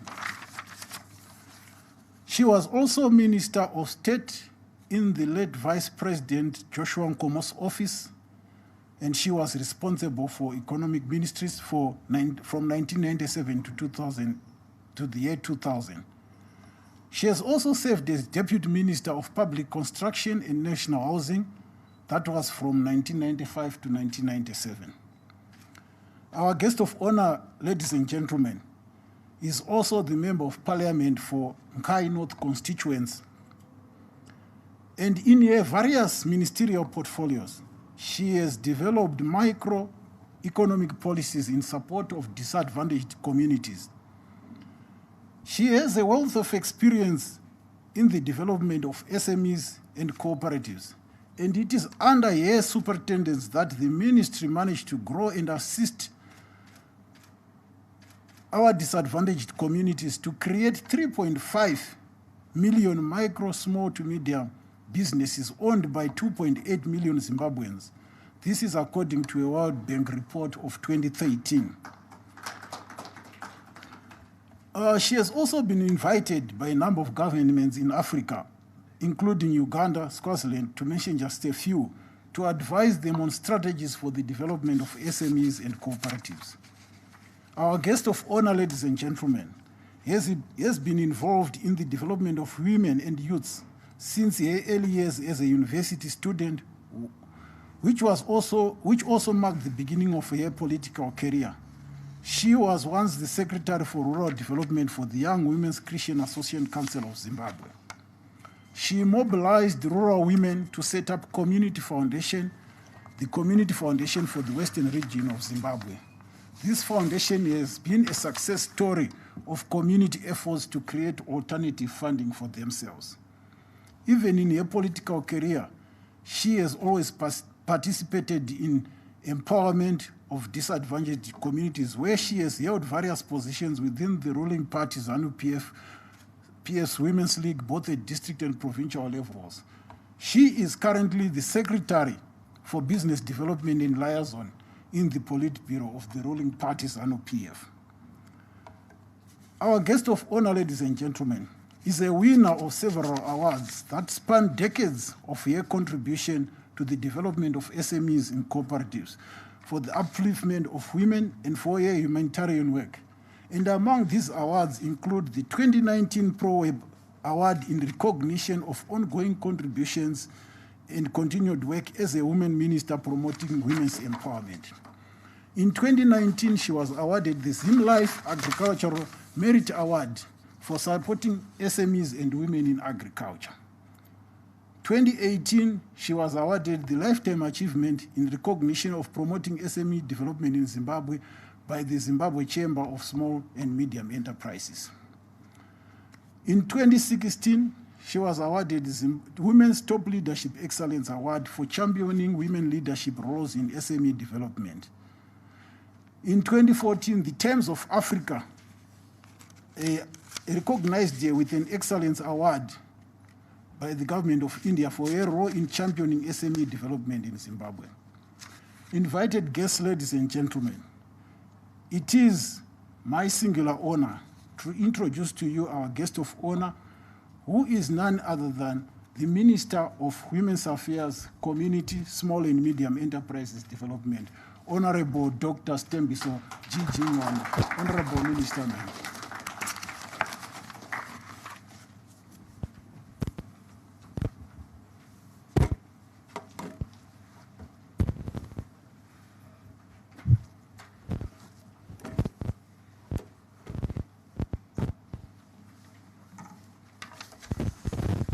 She was also Minister of State in the late Vice President Joshua Nkomo's office, and she was responsible for economic ministries from 1997 to 2000 to the year 2000. She has also served as Deputy Minister of Public Construction and National Housing. That was from 1995 to 1997. Our guest of honor, ladies and gentlemen, is also the Member of Parliament for Nkai North constituency. And in her various ministerial portfolios, she has developed microeconomic policies in support of disadvantaged communities. She has a wealth of experience in the development of SMEs and cooperatives. And it is under her superintendence that the ministry managed to grow and assist our disadvantaged communities to create 3.5 million micro, small to medium businesses owned by 2.8 million Zimbabweans. This is according to a World Bank report of 2013. She has also been invited by a number of governments in Africa, including Uganda, Swaziland, to mention just a few, to advise them on strategies for the development of SMEs and cooperatives. Our guest of honor, ladies and gentlemen, has been involved in the development of women and youths since her early years as a university student, which also marked the beginning of her political career. She was once the Secretary for Rural Development for the Young Women's Christian Association Council of Zimbabwe. She mobilized rural women to set up Community Foundation, the Community Foundation for the Western region of Zimbabwe. This foundation has been a success story of community efforts to create alternative funding for themselves. Even in her political career, she has always participated in empowerment of disadvantaged communities, where she has held various positions within the ruling party ZANU-PF, PS Women's League, both at district and provincial levels. She is currently the Secretary for Business Development and Liaison in the Politburo of the ruling party ZANU-PF. Our guest of honor, ladies and gentlemen, is a winner of several awards that span decades of her contribution to the development of SMEs and cooperatives, for the upliftment of women and for her humanitarian work. And among these awards include the 2019 ProWeb Award in recognition of ongoing contributions and continued work as a woman minister promoting women's empowerment. In 2019, she was awarded the ZimLife Agricultural Merit Award for supporting SMEs and women in agriculture. 2018, she was awarded the Lifetime Achievement in recognition of promoting SME development in Zimbabwe by the Zimbabwe Chamber of Small and Medium Enterprises. In 2016, she was awarded the Women's Top Leadership Excellence Award for championing women leadership roles in SME development. In 2014, the Times of Africa recognized her with an Excellence Award by the government of India for her role in championing SME development in Zimbabwe. Invited guests, ladies and gentlemen, it is my singular honor to introduce to you our guest of honor, who is none other than the Minister of Women's Affairs, Community, Small and Medium Enterprises Development, Honorable Dr. Stembiso G. Ngwana. Honorable Minister, ma'am.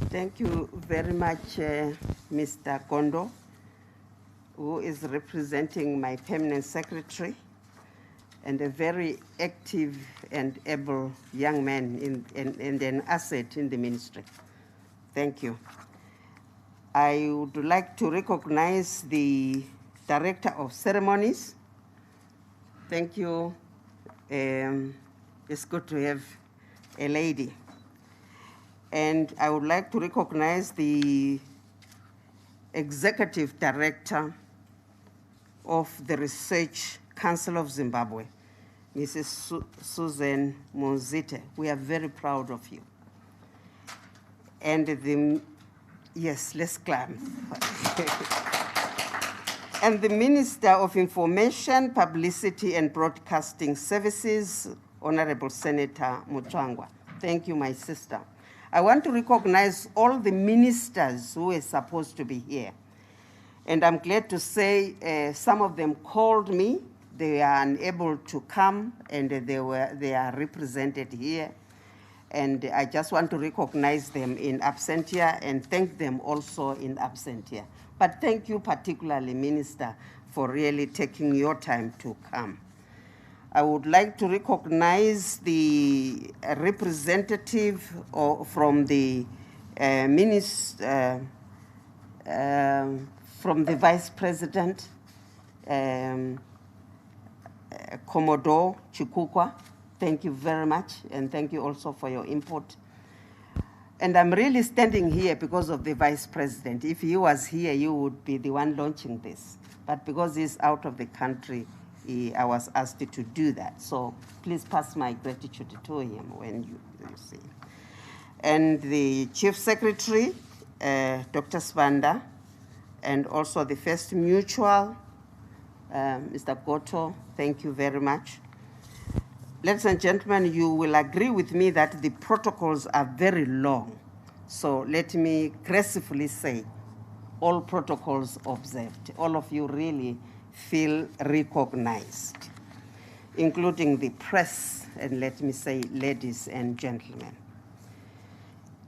Thank you very much, Mr. Kondo, who is representing my permanent secretary and a very active and able young man and an asset in the ministry. Thank you. I would like to recognize the Director of Ceremonies. Thank you. It's good to have a lady. And I would like to recognize the Executive Director of the Research Council of Zimbabwe, Mrs. Susan Muzite. We are very proud of you. And yes, let's clap. And the Minister of Information, Publicity and Broadcasting Services, Honorable Senator Mutsvangwa. Thank you, my sister. I want to recognize all the ministers who were supposed to be here. And I'm glad to say some of them called me. They are unable to come, and they are represented here. And I just want to recognize them in absentia and thank them also in absentia. But thank you particularly, Minister, for really taking your time to come. I would like to recognize the representative from the from the Vice President, Commodore Chikukwa. Thank you very much, and thank you also for your input. And I'm really standing here because of the Vice President. If he was here, you would be the one launching this. But because he's out of the country, I was asked to do that. So please pass my gratitude to him when you see him. And the Chief Secretary, Dr. Svanda, and also the First Mutual, Mr. Goto, thank you very much. Ladies and gentlemen, you will agree with me that the protocols are very long. So let me gracefully say, all protocols observed. All of you really feel recognized, including the press, and let me say, ladies and gentlemen.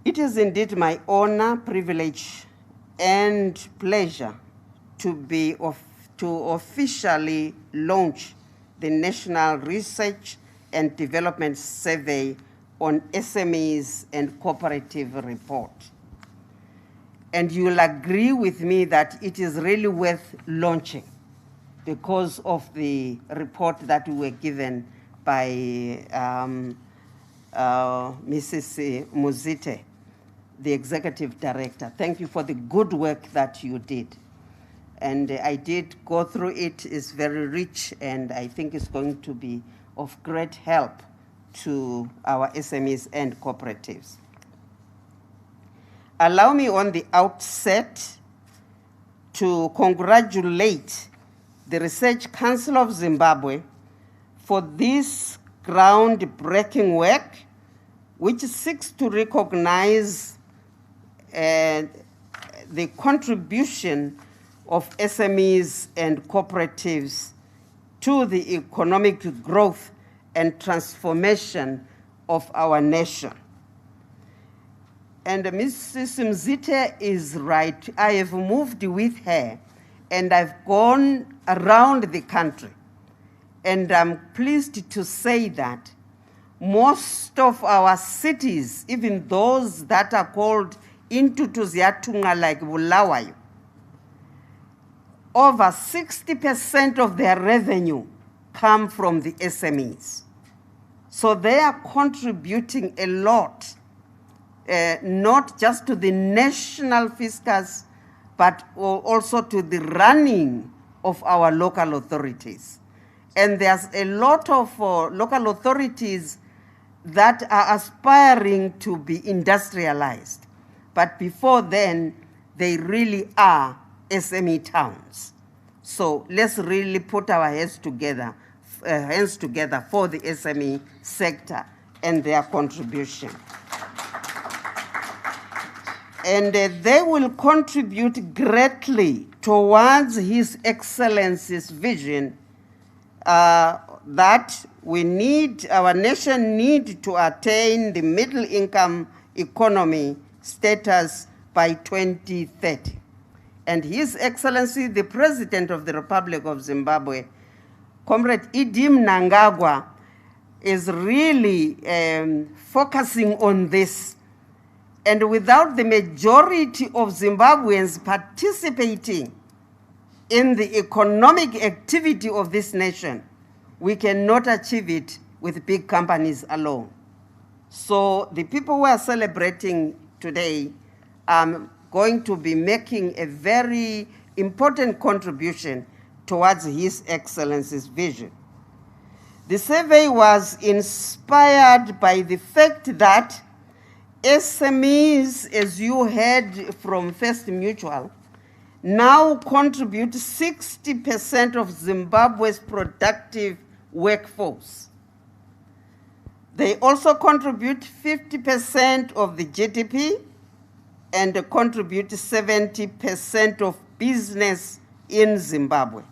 It is indeed my honor, privilege, and pleasure to officially launch the National Research and Development Survey on SMEs and Cooperative Report. And you'll agree with me that it is really worth launching because of the report that we were given by Mrs. Muzite, the Executive Director. Thank you for the good work that you did. And I did go through it. It's very rich, and I think it's going to be of great help to our SMEs and cooperatives. Allow me on the outset to congratulate the Research Council of Zimbabwe for this groundbreaking work, which seeks to recognize the contribution of SMEs and cooperatives to the economic growth and transformation of our nation. And Mrs. Mzite is right. I have moved with her, and I've gone around the country. And I'm pleased to say that most of our cities, even those that are called Intutuziatunga like Bulawayo, over 60% of their revenue come from the SMEs. So they are contributing a lot, not just to the national fiscus, but also to the running of our local authorities. And there's a lot of local authorities that are aspiring to be industrialized. But before then, they really are SME towns. So let's really put our hands together for the SME sector and their contribution. And they will contribute greatly towards His Excellency's vision that our nation need to attain the middle income economy status by 2030. And His Excellency, the President of the Republic of Zimbabwe, Comrade Idim Nangagwa, is really focusing on this. And without the majority of Zimbabweans participating in the economic activity of this nation, we cannot achieve it with big companies alone. So the people who are celebrating today are going to be making a very important contribution towards His Excellency's vision. The survey was inspired by the fact that SMEs, as you heard from First Mutual, now contribute 60% of Zimbabwe's productive workforce. They also contribute 50% of the GDP and contribute 70% of business in Zimbabwe.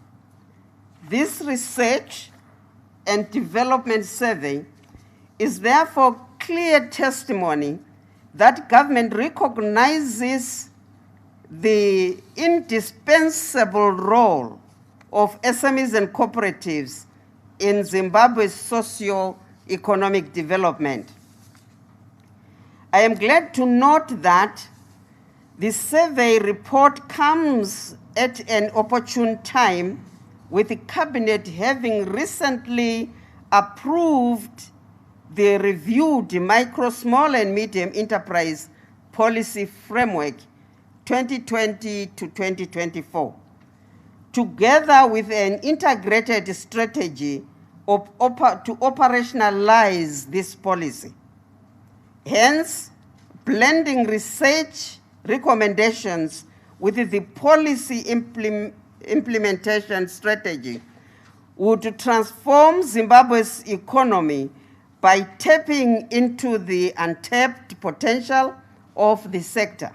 This research and development survey is therefore clear testimony that government recognizes the indispensable role of SMEs and cooperatives in Zimbabwe's socio-economic development. I am glad to note that the survey report comes at an opportune time, with the Cabinet having recently approved the reviewed Micro, Small and Medium Enterprise Policy Framework 2020 to 2024, together with an integrated strategy to operationalize this policy. Hence, blending research recommendations with the policy implementation strategy would transform Zimbabwe's economy by tapping into the untapped potential of the sector.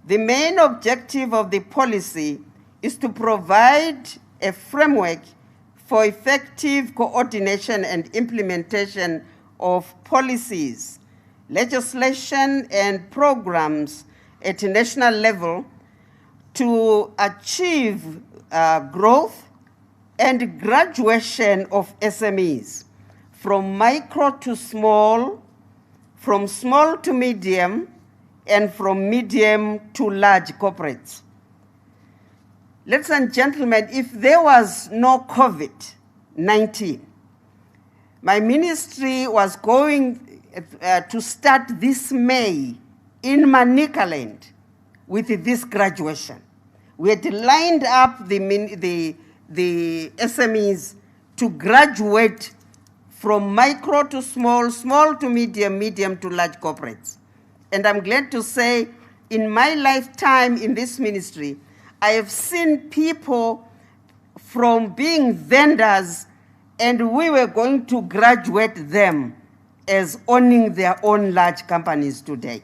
The main objective of the policy is to provide a framework for effective coordination and implementation of policies, legislation, and programs at a national level to achieve growth and graduation of SMEs from micro to small, from small to medium, and from medium to large corporates. Ladies and gentlemen, if there was no COVID-19, my ministry was going to start this May in Manicaland with this graduation. We had lined up the SMEs to graduate from micro to small, small to medium, medium to large corporates. And I'm glad to say, in my lifetime in this ministry, I have seen people from being vendors, and we were going to graduate them as owning their own large companies today.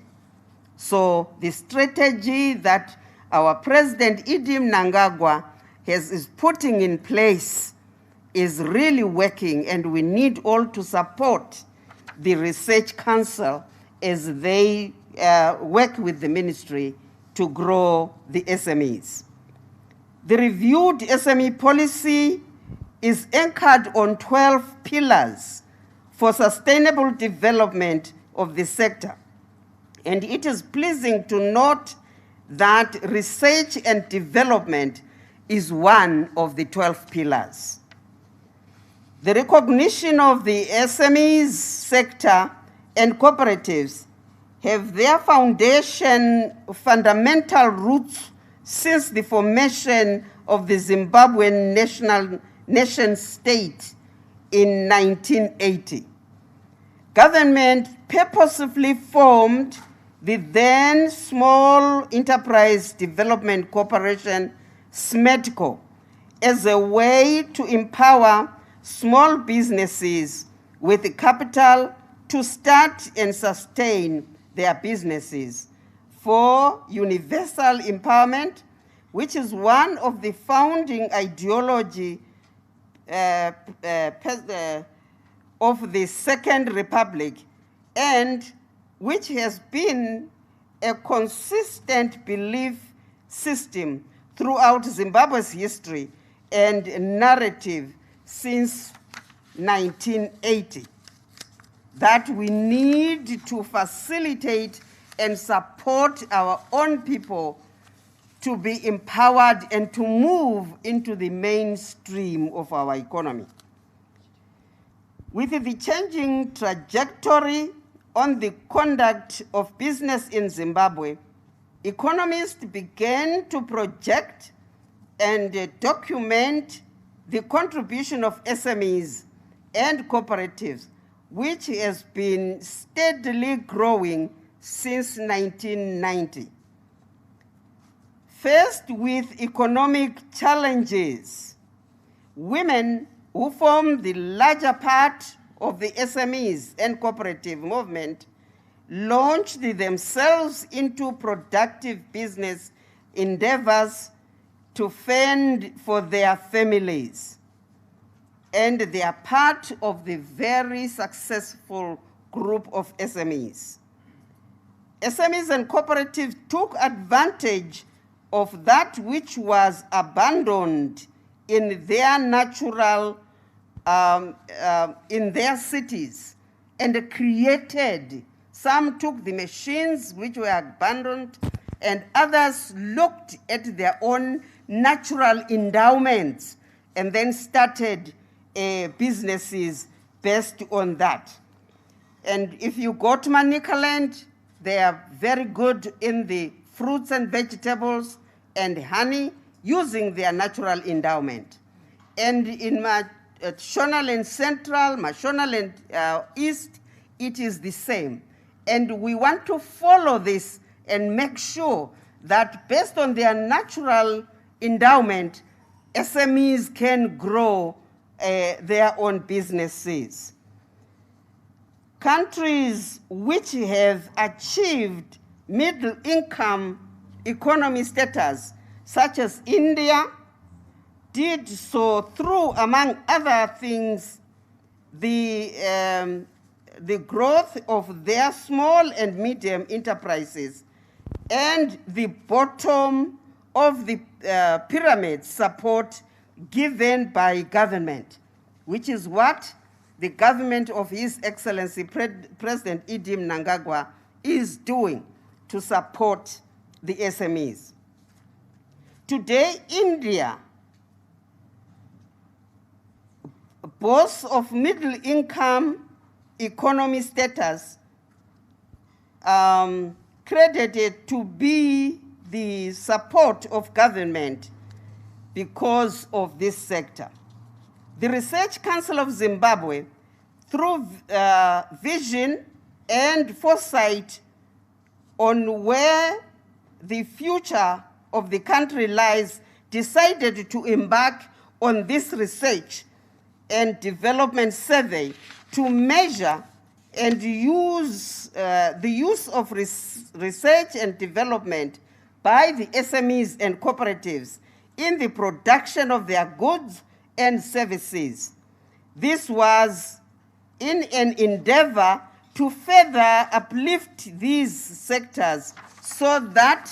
So the strategy that our President Idim Nangagwa is putting in place is really working, and we need all to support the Research Council as they work with the ministry to grow the SMEs. The reviewed SME policy is anchored on 12 pillars for sustainable development of the sector. And it is pleasing to note that research and development is one of the 12 pillars. The recognition of the SMEs sector and cooperatives have their fundamental roots since the formation of the Zimbabwean nation state in 1980. Government purposefully formed the then Small Enterprise Development Corporation, SMEDCO, as a way to empower small businesses with the capital to start and sustain their businesses for universal empowerment, which is one of the founding ideology of the Second Republic, and which has been a consistent belief system throughout Zimbabwe's history and narrative since 1980, that we need to facilitate and support our own people to be empowered and to move into the mainstream of our economy. With the changing trajectory on the conduct of business in Zimbabwe, economists began to project and document the contribution of SMEs and cooperatives, which has been steadily growing since 1990. Faced with economic challenges, women who form the larger part of the SMEs and cooperative movement launched themselves into productive business endeavors to fend for their families. And they are part of the very successful group of SMEs. SMEs and cooperatives took advantage of that which was abandoned in their natural, in their cities, and created. Some took the machines which were abandoned, and others looked at their own natural endowments and then started businesses based on that. And if you go to Manicaland, they are very good in the fruits and vegetables and honey using their natural endowment. And in Mashonaland Central, Mashonaland East, it is the same. And we want to follow this and make sure that based on their natural endowment, SMEs can grow their own businesses. Countries which have achieved middle-income economy status, such as India, did so through, among other things, the growth of their small and medium enterprises and the bottom of the pyramid support given by government, which is what the government of His Excellency President Idi Mnangagwa is doing to support the SMEs. Today, India boasts of middle-income economy status, credited to be the support of government because of this sector. The Research Council of Zimbabwe, through vision and foresight on where the future of the country lies, decided to embark on this research and development survey to measure and use the use of research and development by the SMEs and cooperatives in the production of their goods and services. This was in an endeavor to further uplift these sectors so that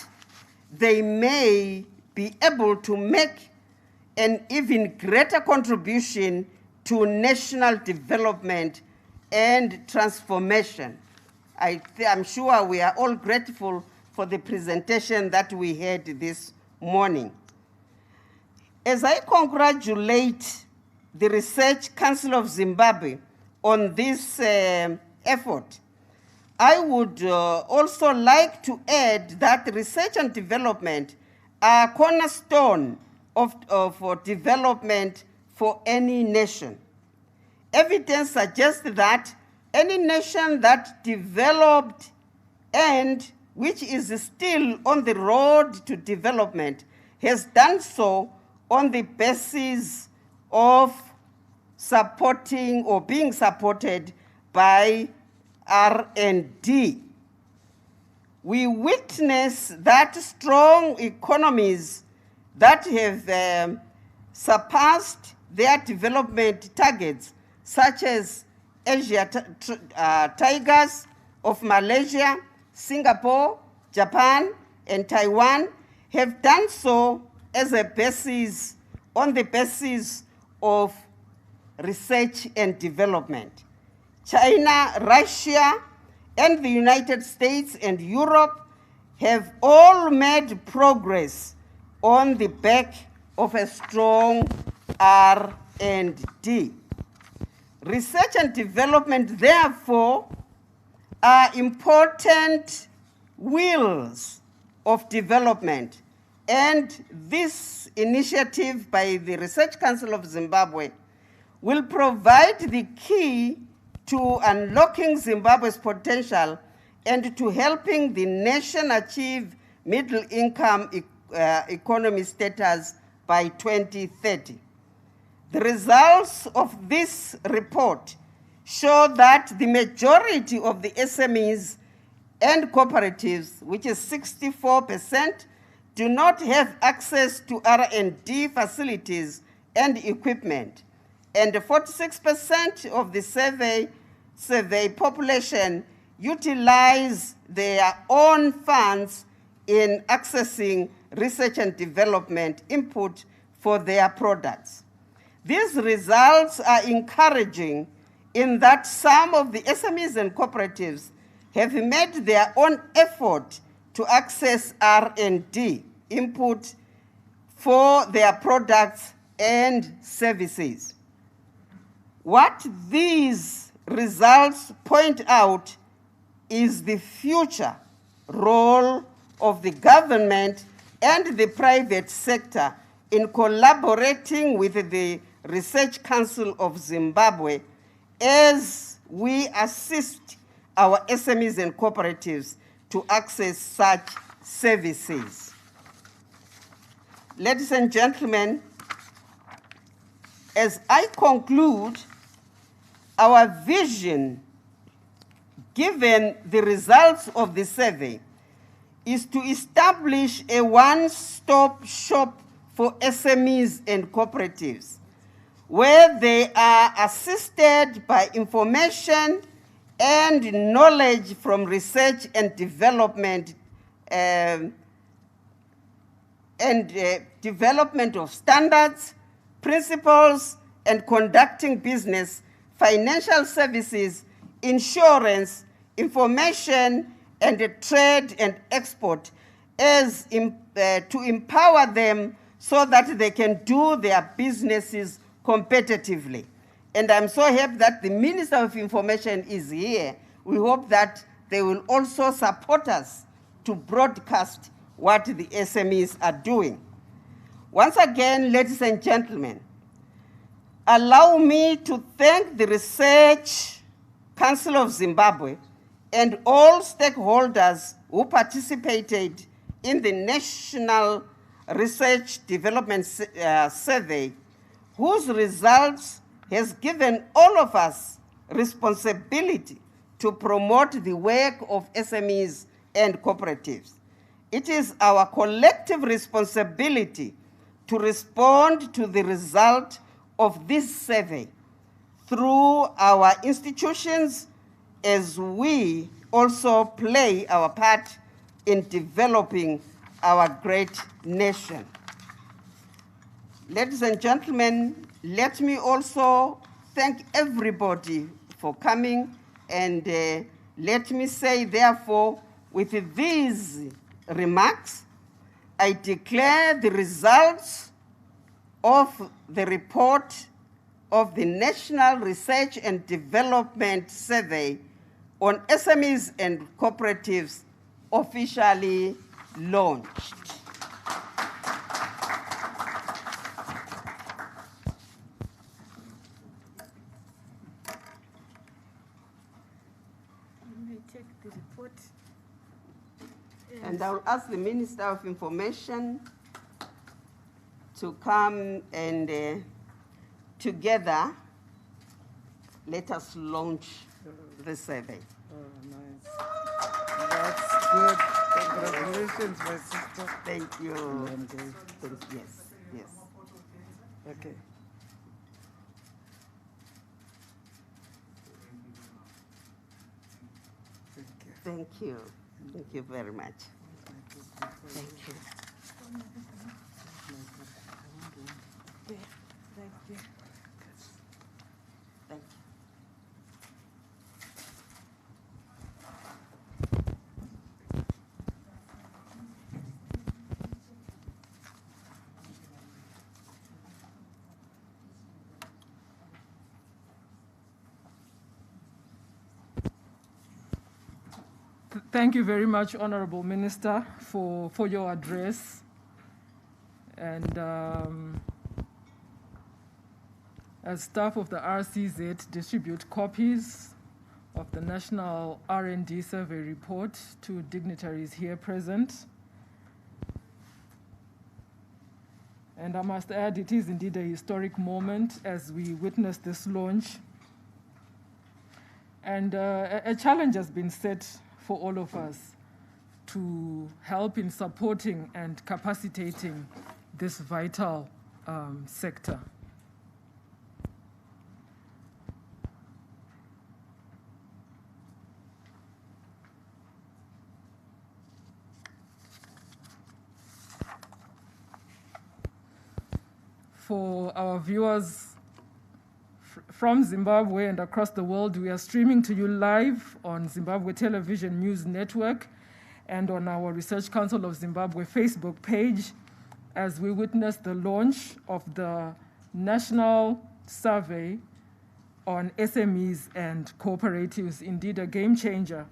they may be able to make an even greater contribution to national development and transformation. I'm sure we are all grateful for the presentation that we had this morning. As I congratulate the Research Council of Zimbabwe on this effort, I would also like to add that research and development are a cornerstone of development for any nation. Evidence suggests that any nation that developed and which is still on the road to development has done so on the basis of supporting or being supported by R&D. We witness that strong economies that have surpassed their development targets, such as Asia Tigers of Malaysia, Singapore, Japan, and Taiwan, have done so as a basis, on the basis of research and development. China, Russia, and the United States and Europe have all made progress on the back of a strong R&D. Research and development, therefore, are important wheels of development, and this initiative by the Research Council of Zimbabwe will provide the key to unlocking Zimbabwe's potential and to helping the nation achieve middle-income economy status by 2030. The results of this report show that the majority of the SMEs and cooperatives, which is 64%, do not have access to R&D facilities and equipment, and 46% of the survey population utilize their own funds in accessing research and development input for their products. These results are encouraging in that some of the SMEs and cooperatives have made their own effort to access R&D input for their products and services. What these results point out is the future role of the government and the private sector in collaborating with the Research Council of Zimbabwe as we assist our SMEs and cooperatives to access such services. Ladies and gentlemen, as I conclude, our vision, given the results of the survey, is to establish a one-stop shop for SMEs and cooperatives, where they are assisted by information and knowledge from research and development development of standards, principles, and conducting business, financial services, insurance, information, and trade and export, as to empower them so that they can do their businesses competitively. And I'm so happy that the Minister of Information is here. We hope that they will also support us to broadcast what the SMEs are doing. Once again, ladies and gentlemen, allow me to thank the Research Council of Zimbabwe and all stakeholders who participated in the National Research Development Survey, whose results has given all of us responsibility to promote the work of SMEs and cooperatives. It is our collective responsibility to respond to the result of this survey through our institutions, as we also play our part in developing our great nation. Ladies and gentlemen, let me also thank everybody for coming, and let me say, therefore, with these remarks, I declare the results of the report of the National Research and Development Survey on SMEs and cooperatives officially launched. Take the report. And I'll ask the Minister of Information to come and together let us launch the survey. Oh, nice. That's good. Congratulations, my sister. Thank you. I'm good. Yes, yes. Okay. Thank you. Thank you very much. Thank you. Thank you. Thank you very much, Honorable Minister, for your address. And as staff of the RCZ distribute copies of the National R&D Survey report to dignitaries here present. And I must add, it is indeed a historic moment as we witness this launch. And a challenge has been set for all of us to help in supporting and capacitating this vital sector. For our viewers from Zimbabwe and across the world, we are streaming to you live on Zimbabwe Television News Network and on our Research Council of Zimbabwe Facebook page as we witness the launch of the National Survey on SMEs and cooperatives, indeed a game changer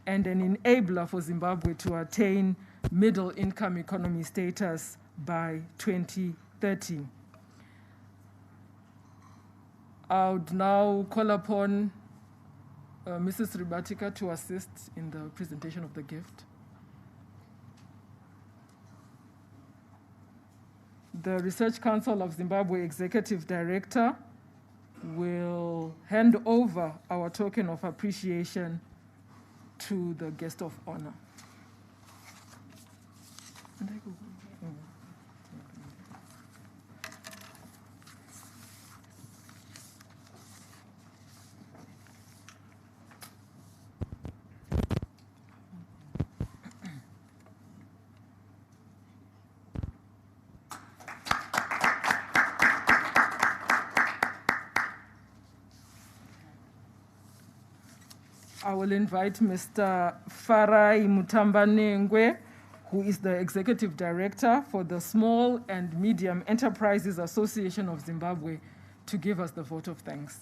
and an enabler for Zimbabwe to attain middle income economy status by 2030. I would now call upon Mrs. Ribatika to assist in the presentation of the gift. The Research Council of Zimbabwe Executive Director will hand over our token of appreciation to the guest of honor. I will invite Mr. Farai Mutambanengwe, who is the Executive Director for the Small and Medium Enterprises Association of Zimbabwe, to give us the vote of thanks.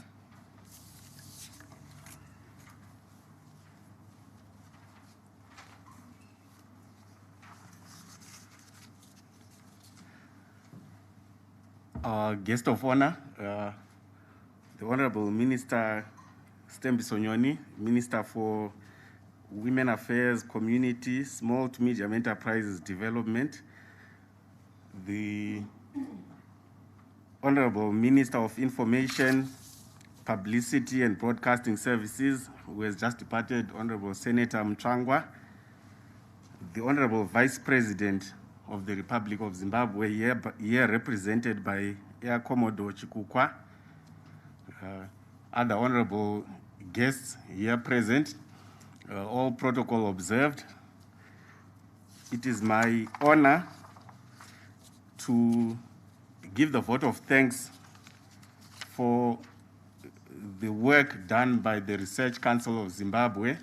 Our guest of honor, the Honorable Minister Stembi Sonyoni, Minister for Women Affairs, Community, Small to Medium Enterprises Development, the Honorable Minister of Information, Publicity and Broadcasting Services, who has just departed, Honorable Senator Mchangwa, the Honorable Vice President of the Republic of Zimbabwe, here represented by Air Commodore Chikukwa, other honorable guests here present, all protocol observed. It is my honor to give the vote of thanks for the work done by the Research Council of Zimbabwe,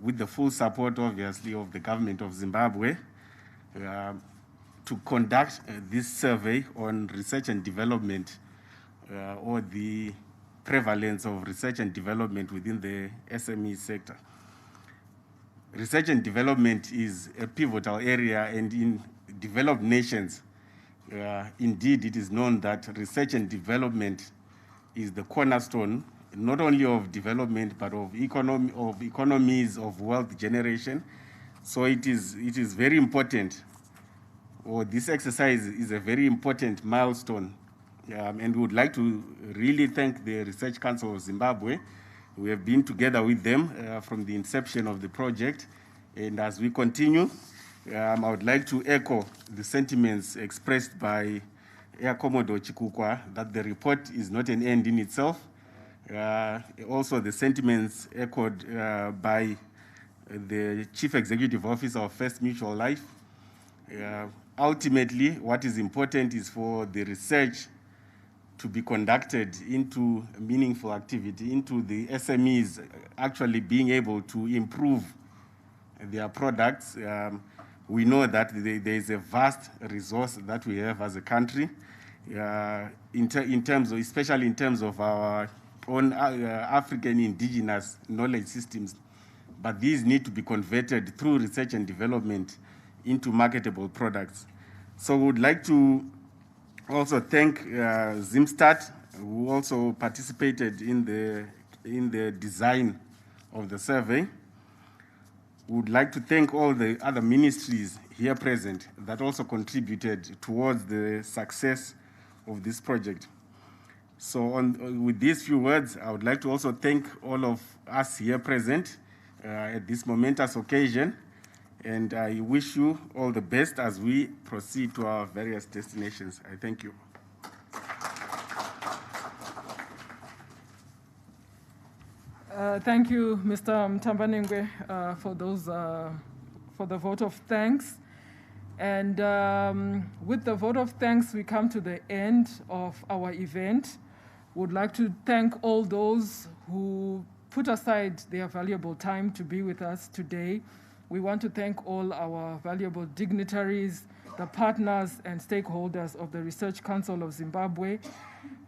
with the full support, obviously, of the government of Zimbabwe, to conduct this survey on research and development, or the prevalence of research and development within the SME sector. Research and development is a pivotal area, and in developed nations, indeed, it is known that research and development is the cornerstone, not only of development, but of economies, of wealth generation. So it is very important, or this exercise is a very important milestone. And we would like to really thank the Research Council of Zimbabwe. We have been together with them from the inception of the project. And as we continue, I would like to echo the sentiments expressed by Air Commodore Chikukwa that the report is not an end in itself. Also the sentiments echoed by the Chief Executive Officer of First Mutual Life. Ultimately, what is important is for the research to be conducted into meaningful activity, into the SMEs actually being able to improve their products. We know that there is a vast resource that we have as a country, in terms of, especially in terms of our own African indigenous knowledge systems. But these need to be converted through research and development into marketable products. So we would like to also thank Zimstat, who also participated in the design of the survey. We would like to thank all the other ministries here present that also contributed towards the success of this project. So with these few words, I would like to also thank all of us here present at this momentous occasion. And I wish you all the best as we proceed to our various destinations. I thank you. Thank you, Mr. Mtambanengwe, for the vote of thanks. And with the vote of thanks, we come to the end of our event. Would like to thank all those who put aside their valuable time to be with us today. We want to thank all our valuable dignitaries, the partners and stakeholders of the Research Council of Zimbabwe.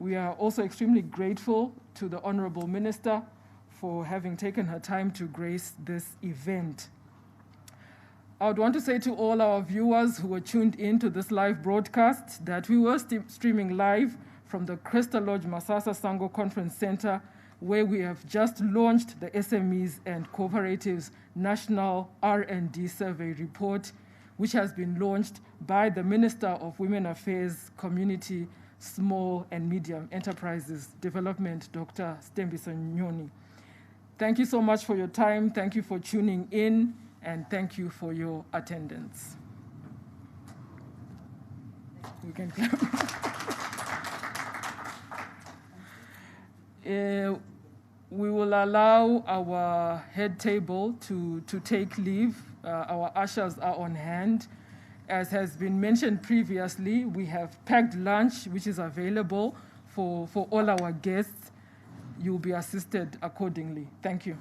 We are also extremely grateful to the Honorable Minister for having taken her time to grace this event. I would want to say to all our viewers who were tuned in to this live broadcast that we were streaming live from the Crystal Lodge Masasa Sango Conference Center, where we have just launched the SMEs and Cooperatives National R&D Survey Report, which has been launched by the Minister of Women Affairs, Community, Small and Medium Enterprises Development, Dr. Stembisa Nyoni. Thank you so much for your time. Thank you for tuning in, and thank you for your attendance. We can clap. We will allow our head table to take leave. Our ushers are on hand. As has been mentioned previously, we have packed lunch, which is available for all our guests. You'll be assisted accordingly. Thank you.